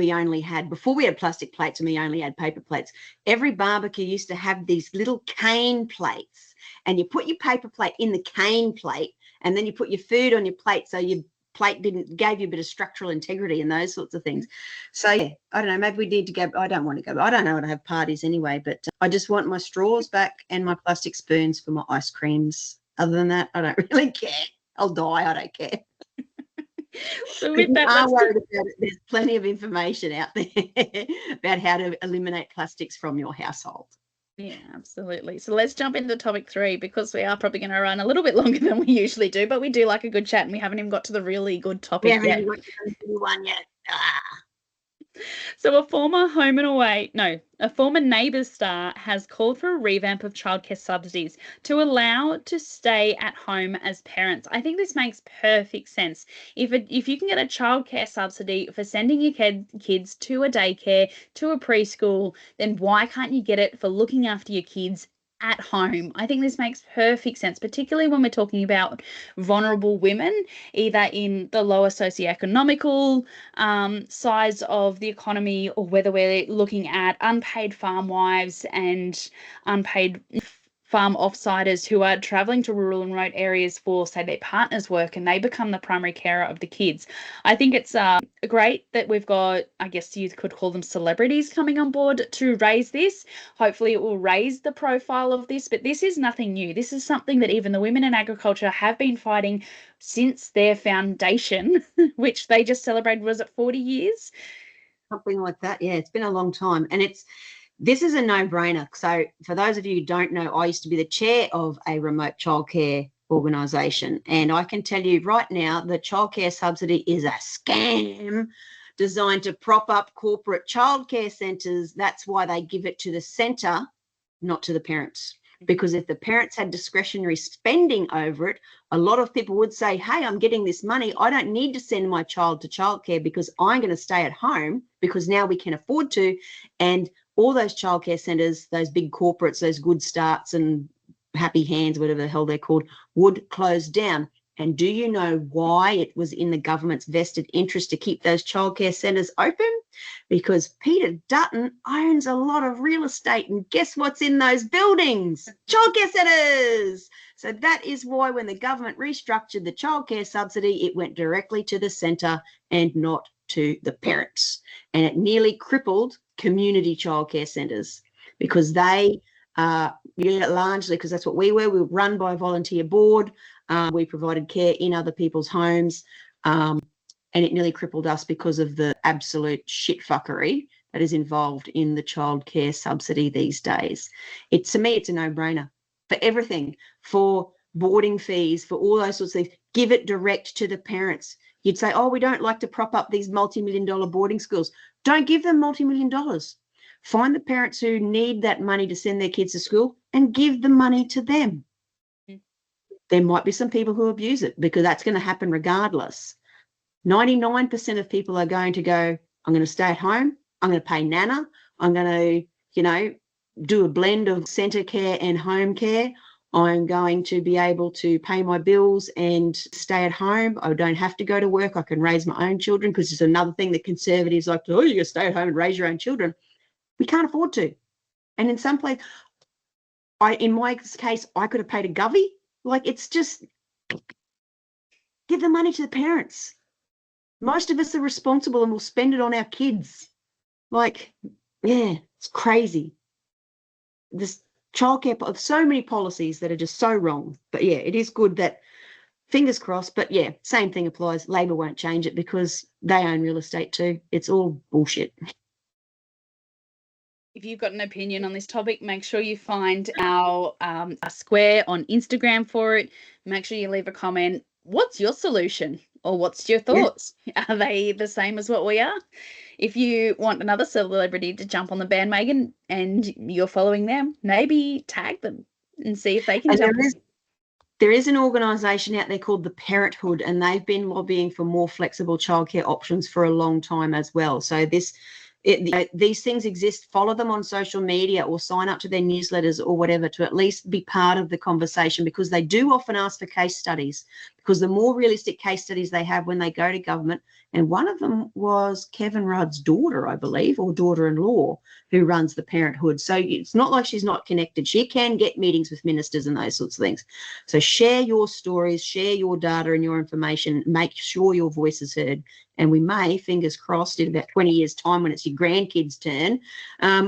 before we had plastic plates and we only had paper plates, every barbecue used to have these little cane plates, and you put your paper plate in the cane plate, and then you put your food on your plate so your plate gave you a bit of structural integrity and those sorts of things. So yeah, I don't know, maybe we need to go. I don't want to go. I don't know how to have parties anyway, but I just want my straws back and my plastic spoons for my ice creams. Other than that, I don't really care. I'll die. I don't care. So with that, worried about it. There's plenty of information out there about how to eliminate plastics from your household. Yeah, absolutely. So let's jump into topic 3, because we are probably going to run a little bit longer than we usually do, but we do like a good chat and we haven't even got to the really good topic yet. We haven't even got to the new one yet. So a former Neighbours star has called for a revamp of childcare subsidies to allow to stay at home as parents. I think this makes perfect sense. If you can get a childcare subsidy for sending your kids to a daycare, to a preschool, then why can't you get it for looking after your kids at home? I think this makes perfect sense, particularly when we're talking about vulnerable women, either in the lower socioeconomical size of the economy, or whether we're looking at unpaid farm wives and unpaid farm offsiders who are traveling to rural and remote areas for, say, their partner's work, and they become the primary carer of the kids. I think it's great that we've got, I guess you could call them celebrities, coming on board to raise this. Hopefully it will raise the profile of this, but this is nothing new. This is something that even the women in agriculture have been fighting since their foundation, which they just celebrated, was it 40 years? Something like that. Yeah, it's been a long time. And this is a no-brainer. So for those of you who don't know, I used to be the chair of a remote childcare organisation, and I can tell you right now the childcare subsidy is a scam designed to prop up corporate childcare centres. That's why they give it to the centre, not to the parents. Because if the parents had discretionary spending over it, a lot of people would say, hey, I'm getting this money. I don't need to send my child to childcare because I'm going to stay at home because now we can afford to. And all those childcare centres, those big corporates, those Good Starts and Happy Hands, whatever the hell they're called, would close down. And do you know why it was in the government's vested interest to keep those childcare centres open? Because Peter Dutton owns a lot of real estate, and guess what's in those buildings? Childcare centres. So that is why when the government restructured the childcare subsidy, it went directly to the centre and not to the parents. And it nearly crippled community childcare centres because they largely, because that's what we were run by a volunteer board. We provided care in other people's homes, and it nearly crippled us because of the absolute shitfuckery that is involved in the childcare subsidy these days. To me, it's a no-brainer for everything, for boarding fees, for all those sorts of things. Give it direct to the parents. You'd say, oh, we don't like to prop up these multi-million-dollar boarding schools. Don't give them multi-million dollars. Find the parents who need that money to send their kids to school and give the money to them. There might be some people who abuse it because that's going to happen regardless. 99% of people are going to go, I'm going to stay at home. I'm going to pay Nana. I'm going to, do a blend of centre care and home care. I'm going to be able to pay my bills and stay at home. I don't have to go to work. I can raise my own children, because it's another thing that conservatives like to, you're going to stay at home and raise your own children. We can't afford to. And in some place, in my case, I could have paid a govy. It's just give the money to the parents. Most of us are responsible and we'll spend it on our kids. It's crazy. This childcare, so many policies that are just so wrong. But yeah, it is good that, fingers crossed, but yeah, same thing applies. Labor won't change it because they own real estate too. It's all bullshit. If you've got an opinion on this topic, make sure you find our a square on Instagram for it. Make sure you leave a comment. What's your solution, or what's your thoughts? Yeah. Are they the same as what we are? if you want another celebrity to jump on the bandwagon and you're following them, maybe tag them and see if they can And jump. there is an organisation out there called the Parenthood, and they've been lobbying for more flexible childcare options for a long time as well. So these things exist. Follow them on social media or sign up to their newsletters or whatever to at least be part of the conversation, because they do often ask for case studies, because the more realistic case studies they have when they go to government, and one of them was Kevin Rudd's daughter, I believe, or daughter-in-law, who runs the Parenthood. So it's not like she's not connected. She can get meetings with ministers and those sorts of things. So share your stories, share your data and your information, make sure your voice is heard. And we may, fingers crossed, in about 20 years' time when it's your grandkids' turn,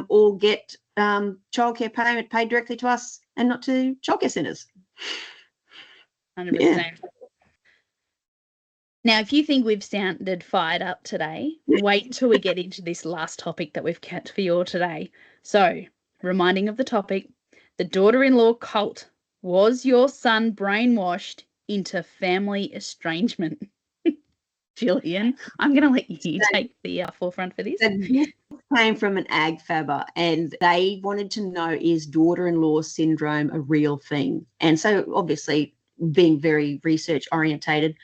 or get childcare payment paid directly to us and not to childcare centres. 100%. Yeah. Now, if you think we've sounded fired up today, wait until we get into this last topic that we've kept for you all today. So, reminding of the topic, the daughter-in-law cult. Was your son brainwashed into family estrangement? Gillian, I'm going to let you take the forefront for this. This came from an agfabber, and they wanted to know, is daughter-in-law syndrome a real thing? And so obviously, being very research orientated,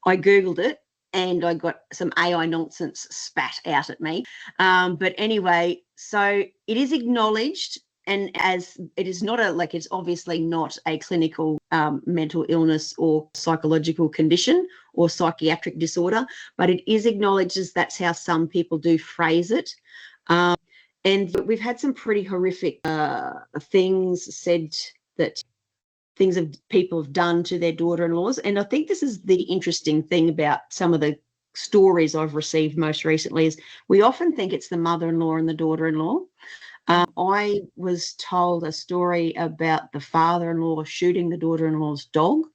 I Googled it and I got some AI nonsense spat out at me. But anyway, so it is acknowledged, and as it is not it's obviously not a clinical mental illness or psychological condition or psychiatric disorder, but it is acknowledged as that's how some people do phrase it. And we've had some pretty horrific things said, that things people have done to their daughter-in-laws. And I think this is the interesting thing about some of the stories I've received most recently, is we often think it's the mother-in-law and the daughter-in-law. I was told a story about the father-in-law shooting the daughter-in-law's dog.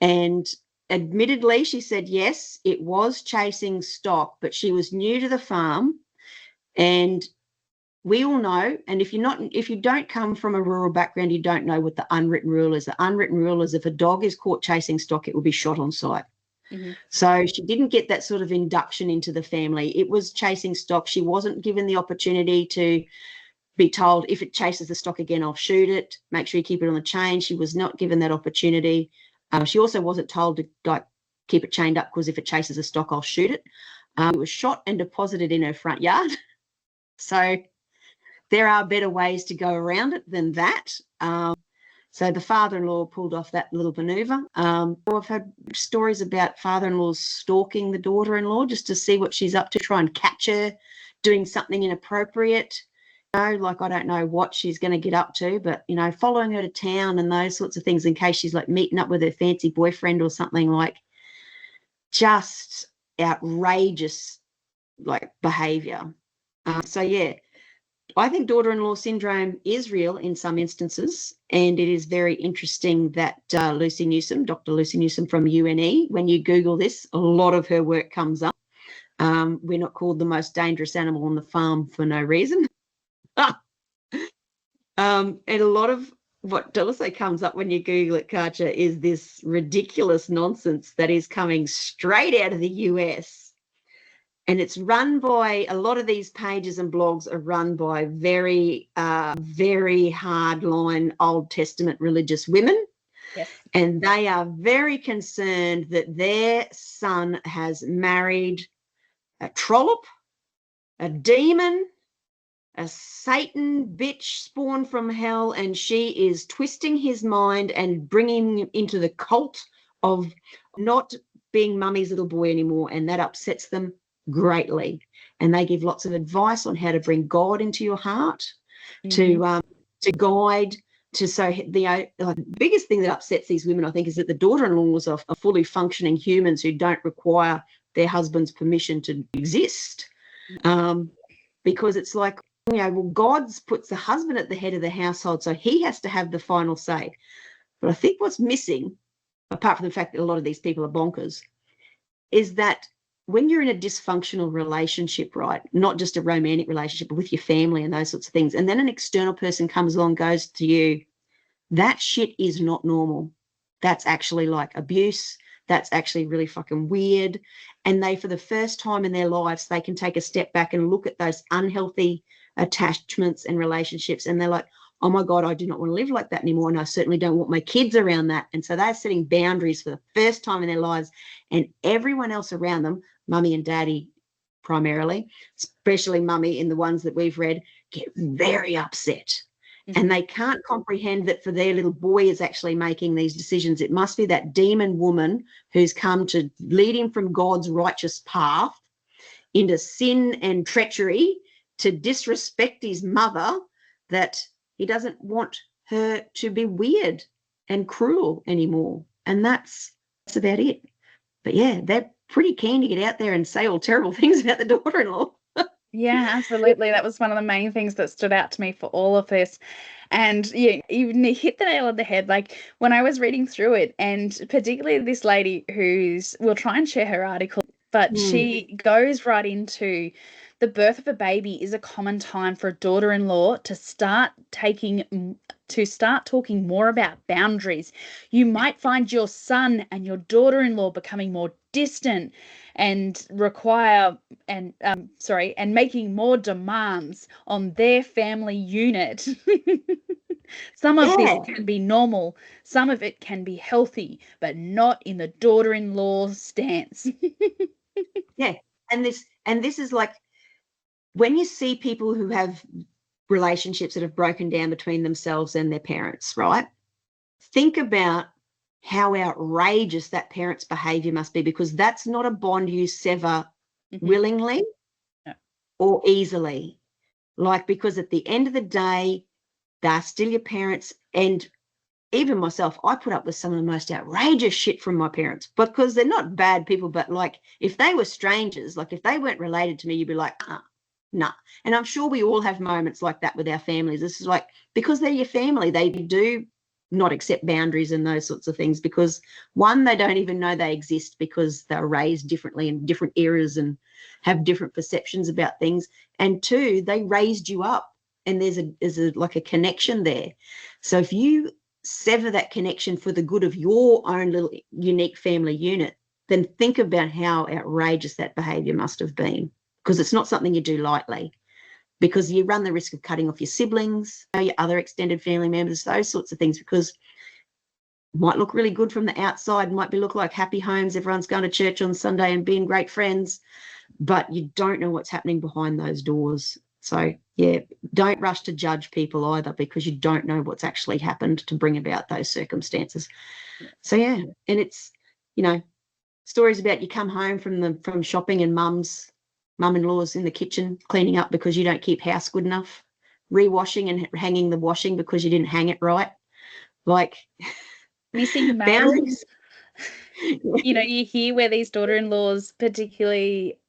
And admittedly, she said, yes, it was chasing stock, but she was new to the farm. And we all know, and if you don't come from a rural background, you don't know what the unwritten rule is. The unwritten rule is if a dog is caught chasing stock, it will be shot on sight. Mm-hmm. So she didn't get that sort of induction into the family. It was chasing stock. She wasn't given the opportunity to be told, if it chases the stock again, I'll shoot it. Make sure you keep it on the chain. She was not given that opportunity. She also wasn't told to keep it chained up, because if it chases the stock, I'll shoot it. It was shot and deposited in her front yard. So there are better ways to go around it than that. So the father-in-law pulled off that little maneuver. I've had stories about father-in-laws stalking the daughter-in-law just to see what she's up to, try and catch her doing something inappropriate. I don't know what she's going to get up to, but, following her to town and those sorts of things in case she's meeting up with her fancy boyfriend or something, just outrageous behaviour. So, yeah. I think daughter-in-law syndrome is real in some instances, and it is very interesting that Dr. Lucy Newsom from UNE, when you Google this, a lot of her work comes up. We're not called the most dangerous animal on the farm for no reason. And a lot of what also comes up when you Google it, Katja, is this ridiculous nonsense that is coming straight out of the US. And it's run by, a lot of these pages and blogs are run by very, very hardline Old Testament religious women. Yes. And they are very concerned that their son has married a trollop, a demon, a Satan bitch spawned from hell, and she is twisting his mind and bringing him into the cult of not being mummy's little boy anymore, and that upsets them greatly. And they give lots of advice on how to bring God into your heart, to guide. So the biggest thing that upsets these women, I think, is that the daughter-in-laws are fully functioning humans who don't require their husband's permission to exist, because it's God puts the husband at the head of the household, so he has to have the final say. But I think what's missing, apart from the fact that a lot of these people are bonkers, is that when you're in a dysfunctional relationship, right, not just a romantic relationship, but with your family and those sorts of things, and then an external person comes along and goes to you, that shit is not normal. That's actually abuse. that's actually really fucking weird. And they, for the first time in their lives, they can take a step back and look at those unhealthy attachments and relationships, and they're like, oh my God, I do not want to live like that anymore, and I certainly don't want my kids around that. And so they're setting boundaries for the first time in their lives, and everyone else around them, mummy and daddy primarily, especially mummy in the ones that we've read, get very upset. And they can't comprehend that for their little boy is actually making these decisions. It must be that demon woman who's come to lead him from God's righteous path into sin and treachery, to disrespect his mother, that he doesn't want her to be weird and cruel anymore. And that's about it. But yeah, they're pretty keen to get out there and say all terrible things about the daughter-in-law. Yeah, absolutely. That was one of the main things that stood out to me for all of this. And yeah, you hit the nail on the head. Like when I was reading through it, and particularly this lady we'll try and share her article, but she goes right into the birth of a baby is a common time for a daughter-in-law to start talking more about boundaries. You might find your son and your daughter-in-law becoming more distant and and making more demands on their family unit. Some of this can be normal, some of it can be healthy, but not in the daughter-in-law stance. Yeah. And this is like, when you see people who have relationships that have broken down between themselves and their parents, right? Think about how outrageous that parent's behavior must be, because that's not a bond you sever willingly or easily. Like, because at the end of the day, they're still your parents. And even myself, I put up with some of the most outrageous shit from my parents, because they're not bad people, but like if they were strangers, like if they weren't related to me, you'd be like, nah. And I'm sure we all have moments like that with our families. This is like, because they're your family, they do not accept boundaries and those sorts of things, because one, they don't even know they exist because they're raised differently in different eras and have different perceptions about things. And two, they raised you up, and there's like a connection there. So if you sever that connection for the good of your own little unique family unit, then think about how outrageous that behavior must have been, because it's not something you do lightly, because you run the risk of cutting off your siblings, your other extended family members, those sorts of things, because it might look really good from the outside, might look like happy homes, everyone's going to church on Sunday and being great friends, but you don't know what's happening behind those doors. So yeah, don't rush to judge people either, because you don't know what's actually happened to bring about those circumstances. So yeah, and it's, stories about you come home from shopping and mum-in-law's in the kitchen cleaning up because you don't keep house good enough, rewashing and hanging the washing because you didn't hang it right, like missing mail. You hear where these daughter-in-laws, particularly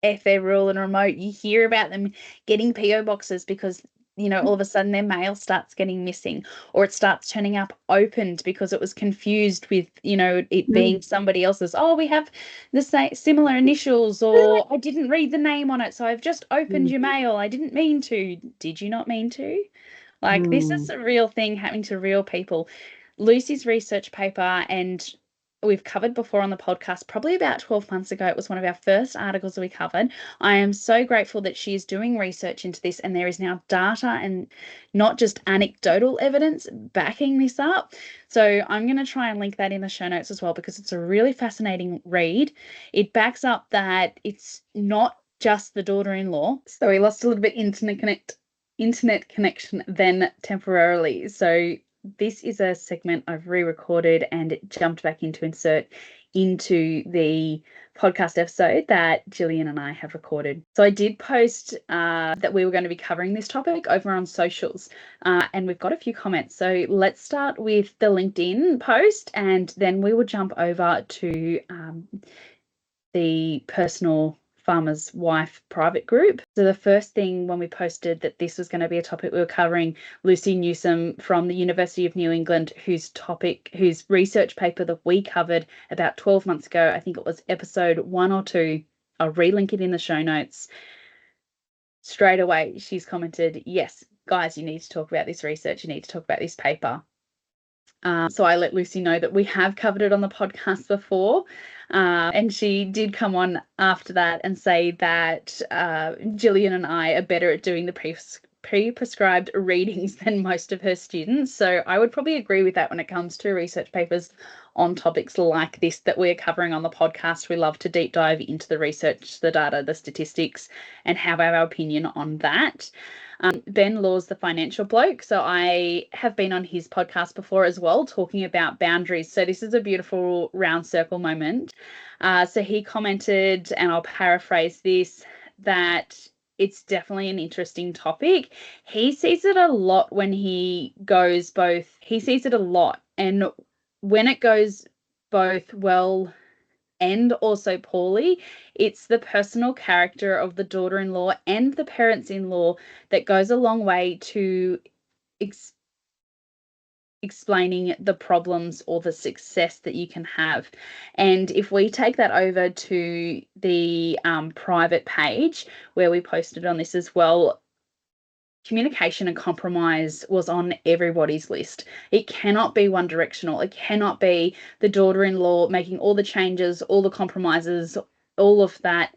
if they're rural and remote, you hear about them getting PO boxes because all of a sudden their mail starts getting missing, or it starts turning up opened because it was confused with it being somebody else's. Oh, we have the same similar initials, or I didn't read the name on it, so I've just opened your mail. I didn't mean to. Did you not mean to? Like, this is a real thing happening to real people. Lucy's research paper, and we've covered before on the podcast, probably about 12 months ago. It was one of our first articles we covered. I am so grateful that she is doing research into this, and there is now data and not just anecdotal evidence backing this up. So I'm going to try and link that in the show notes as well, because it's a really fascinating read. It backs up that it's not just the daughter-in-law. So we lost a little bit internet connection then temporarily. So this is a segment I've re-recorded, and it jumped back into insert into the podcast episode that Gillian and I have recorded. So I did post that we were going to be covering this topic over on socials, and we've got a few comments. So let's start with the LinkedIn post, and then we will jump over to the personal farmer's wife private group. So the first thing when we posted that this was going to be a topic we were covering, Lucy Newsom from the University of New England, whose research paper that we covered about 12 months ago, I think it was episode 1 or 2, I'll relink it in the show notes. Straight away, she's commented, yes, guys, you need to talk about this research. You need to talk about this paper. So I let Lucy know that we have covered it on the podcast before. And she did come on after that and say that Gillian and I are better at doing the pre-prescribed readings than most of her students. So I would probably agree with that when it comes to research papers on topics like this that we're covering on the podcast. We love to deep dive into the research, the data, the statistics, and have our opinion on that. Ben Law's the financial bloke. So I have been on his podcast before as well, talking about boundaries. So this is a beautiful round circle moment. So he commented, and I'll paraphrase this, that it's definitely an interesting topic. He sees it a lot when he goes both, he sees it a lot. And when it goes both well and also poorly, it's the personal character of the daughter-in-law and the parents-in-law that goes a long way to explaining the problems or the success that you can have. And if we take that over to the private page where we posted on this as well, communication and compromise was on everybody's list. It cannot be one directional. It cannot be the daughter-in-law making all the changes, all the compromises, all of that,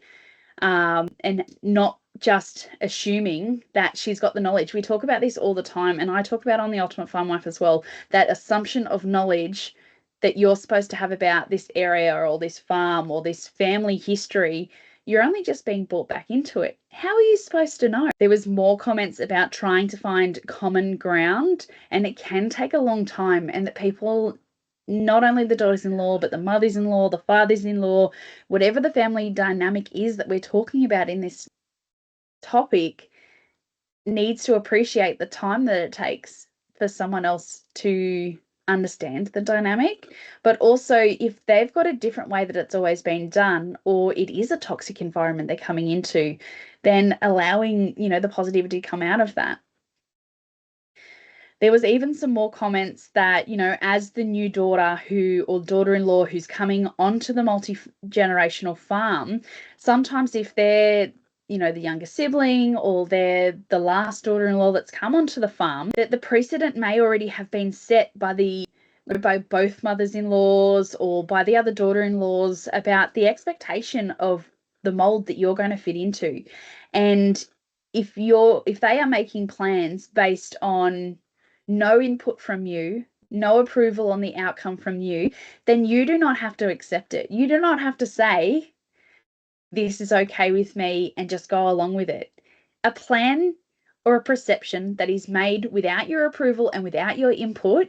and not just assuming that she's got the knowledge. We talk about this all the time, and I talk about on the Ultimate Farm Wife as well, that assumption of knowledge that you're supposed to have about this area or this farm or this family history. You're only just being brought back into it. How are you supposed to know? There was more comments about trying to find common ground, and it can take a long time, and that people, not only the daughters-in-law, but the mothers-in-law, the fathers-in-law, whatever the family dynamic is that we're talking about in this topic, needs to appreciate the time that it takes for someone else to understand the dynamic. But also, if they've got a different way that it's always been done, or it is a toxic environment they're coming into, then allowing, the positivity to come out of that. There was even some more comments that, as the new daughter or daughter-in-law who's coming onto the multi-generational farm, sometimes if they're, the younger sibling, or they're the last daughter-in-law that's come onto the farm, that the precedent may already have been set by both mothers-in-laws or by the other daughter-in-laws about the expectation of the mold that you're going to fit into. And if they are making plans based on no input from you, no approval on the outcome from you, then you do not have to accept it. You do not have to say, this is okay with me, and just go along with it. A plan or a perception that is made without your approval and without your input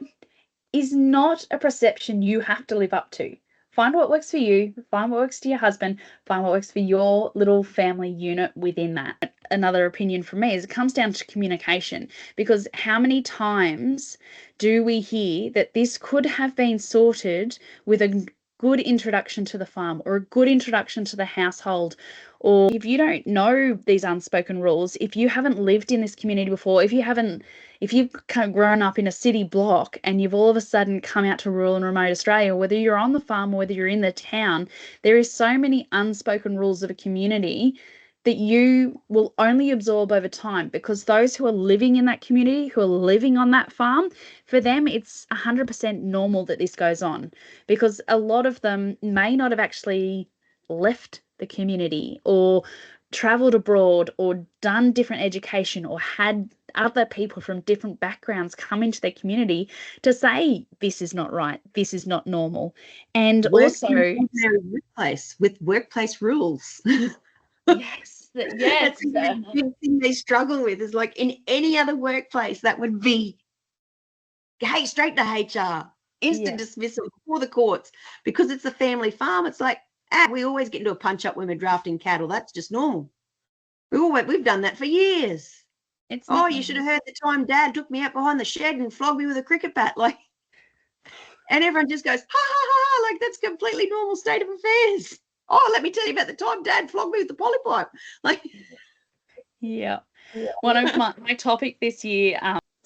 is not a perception you have to live up to. Find what works for you, find what works to your husband, find what works for your little family unit within that. Another opinion from me is it comes down to communication, because how many times do we hear that this could have been sorted with a good introduction to the farm or a good introduction to the household? Or if you don't know these unspoken rules, if you haven't lived in this community before, if you've kind of grown up in a city block and you've all of a sudden come out to rural and remote Australia, whether you're on the farm or whether you're in the town, there is so many unspoken rules of a community that you will only absorb over time, because those who are living in that community, who are living on that farm, for them it's 100% normal that this goes on, because a lot of them may not have actually left the community or traveled abroad or done different education or had other people from different backgrounds come into their community to say this is not right, this is not normal. And also workplace with workplace rules. yes That's the big thing they struggle with, is like in any other workplace that would be, hey, straight to HR, instant dismissal before the courts. Because it's a family farm, it's like, we always get into a punch up when we're drafting cattle. That's just normal. We've done that for years. You should have heard the time Dad took me out behind the shed and flogged me with a cricket bat, and everyone just goes, ha ha ha, like that's completely normal state of affairs. Let me tell you about the time Dad flogged me with the polypipe. One of my topic this year,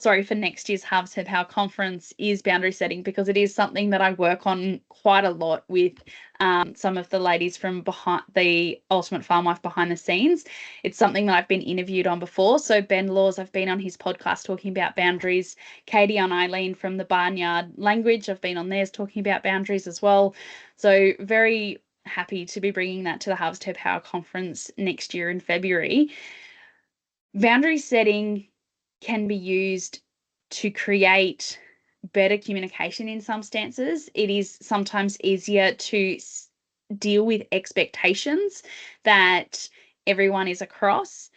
for next year's Halves Her Power conference is boundary setting, because it is something that I work on quite a lot with some of the ladies from behind the Ultimate Farm Wife behind the scenes. It's something that I've been interviewed on before. So Ben Laws, I've been on his podcast talking about boundaries. Katie and Eileen from the Barnyard Language, I've been on theirs talking about boundaries as well. So very happy to be bringing that to the Harvest Her Power conference next year in February. Boundary setting can be used to create better communication in some stances. It is sometimes easier to deal with expectations that everyone is across.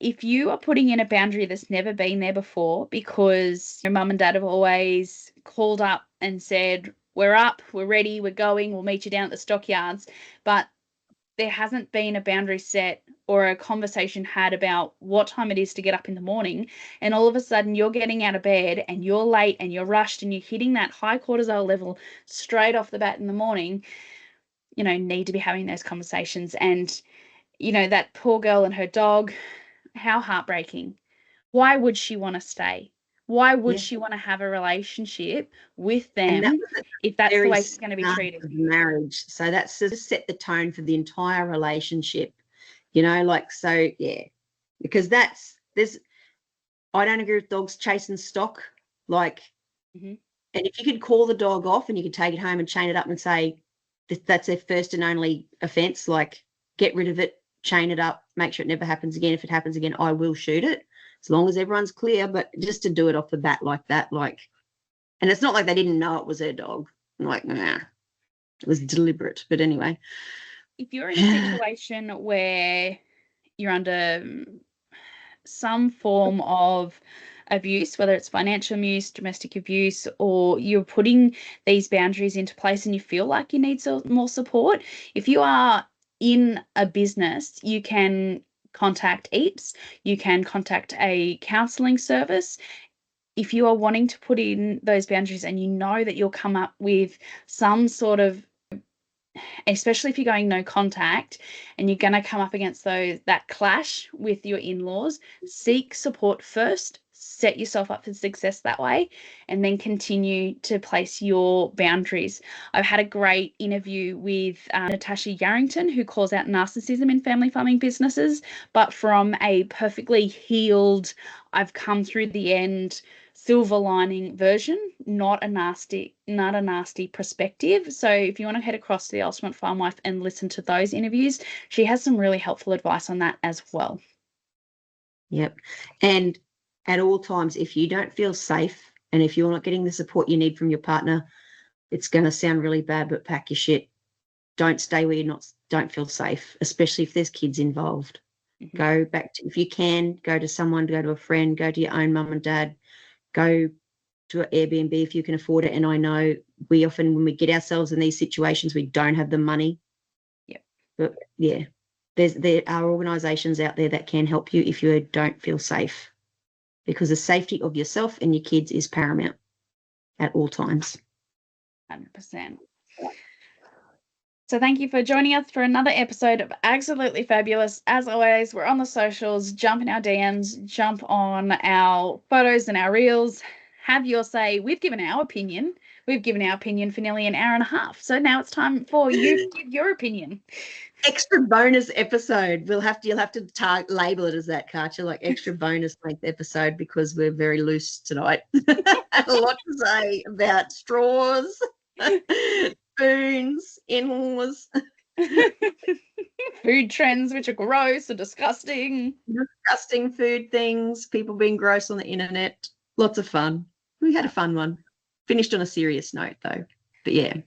If you are putting in a boundary that's never been there before because your mum and dad have always called up and said, we're up, we're ready, we're going, we'll meet you down at the stockyards, but there hasn't been a boundary set or a conversation had about what time it is to get up in the morning, and all of a sudden you're getting out of bed and you're late and you're rushed and you're hitting that high cortisol level straight off the bat in the morning, need to be having those conversations. And, that poor girl and her dog, how heartbreaking. Why would she want to stay? Why would she want to have a relationship with them if that's the way she's going to be treated? Marriage. So that's to set the tone for the entire relationship, because I don't agree with dogs chasing stock, and if you could call the dog off and you could take it home and chain it up and say that's their first and only offense, get rid of it, chain it up, make sure it never happens again. If it happens again, I will shoot it, as long as everyone's clear. But just to do it off the bat like that, and it's not like they didn't know it was their dog. Nah, it was deliberate. But anyway. If you're in a situation where you're under some form of abuse, whether it's financial abuse, domestic abuse, or you're putting these boundaries into place and you feel like you need more support, if you are in a business, you can contact EAPS, you can contact a counselling service. If you are wanting to put in those boundaries and you know that you'll come up with some sort of, especially if you're going no contact and you're going to come up against that clash with your in-laws, seek support first, set yourself up for success that way, and then continue to place your boundaries. I've had a great interview with Natasha Yarrington, who calls out narcissism in family farming businesses, but from a perfectly healed, I've come through the end, silver lining version, not a nasty perspective. So if you want to head across to the Ultimate Farm Wife and listen to those interviews, she has some really helpful advice on that as well. Yep. And at all times, if you don't feel safe and if you're not getting the support you need from your partner, it's going to sound really bad, but pack your shit. Don't stay where don't feel safe, especially if there's kids involved. Go back to, if you can, go to someone, go to a friend, go to your own mum and dad, go to an Airbnb if you can afford it. And I know we often, when we get ourselves in these situations, we don't have the money. Yep. But yeah, there are organisations out there that can help you if you don't feel safe, because the safety of yourself and your kids is paramount at all times. 100%. So thank you for joining us for another episode of Absolutely Fabulous. As always, we're on the socials. Jump in our DMs, jump on our photos and our reels. Have your say. We've given our opinion. We've given our opinion for nearly an hour and a half. So now it's time for you to give your opinion. Extra bonus episode. You'll have to label it as that, Karcher, like extra bonus length episode, because we're very loose tonight. A lot to say about straws, spoons, in-laws. Food trends, which are gross or disgusting. Disgusting food things, people being gross on the internet. Lots of fun. We had a fun one. Finished on a serious note, though. But yeah.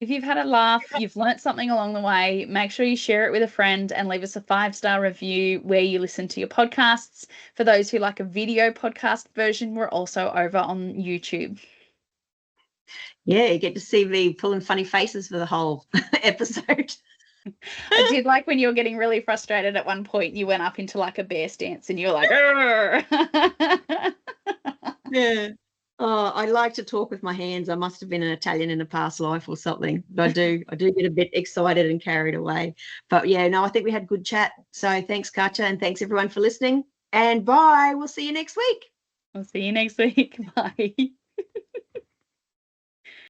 If you've had a laugh, you've learnt something along the way, make sure you share it with a friend and leave us a 5-star review where you listen to your podcasts. For those who like a video podcast version, we're also over on YouTube. Yeah, you get to see me pulling funny faces for the whole episode. I did like when you were getting really frustrated at one point, you went up into like a bear stance and you were like, "Arr!" Yeah. Oh, I like to talk with my hands. I must have been an Italian in a past life or something. But I do get a bit excited and carried away. But yeah, no, I think we had good chat. So thanks, Katja, and thanks everyone for listening. And bye. We'll see you next week. I'll see you next week. Bye.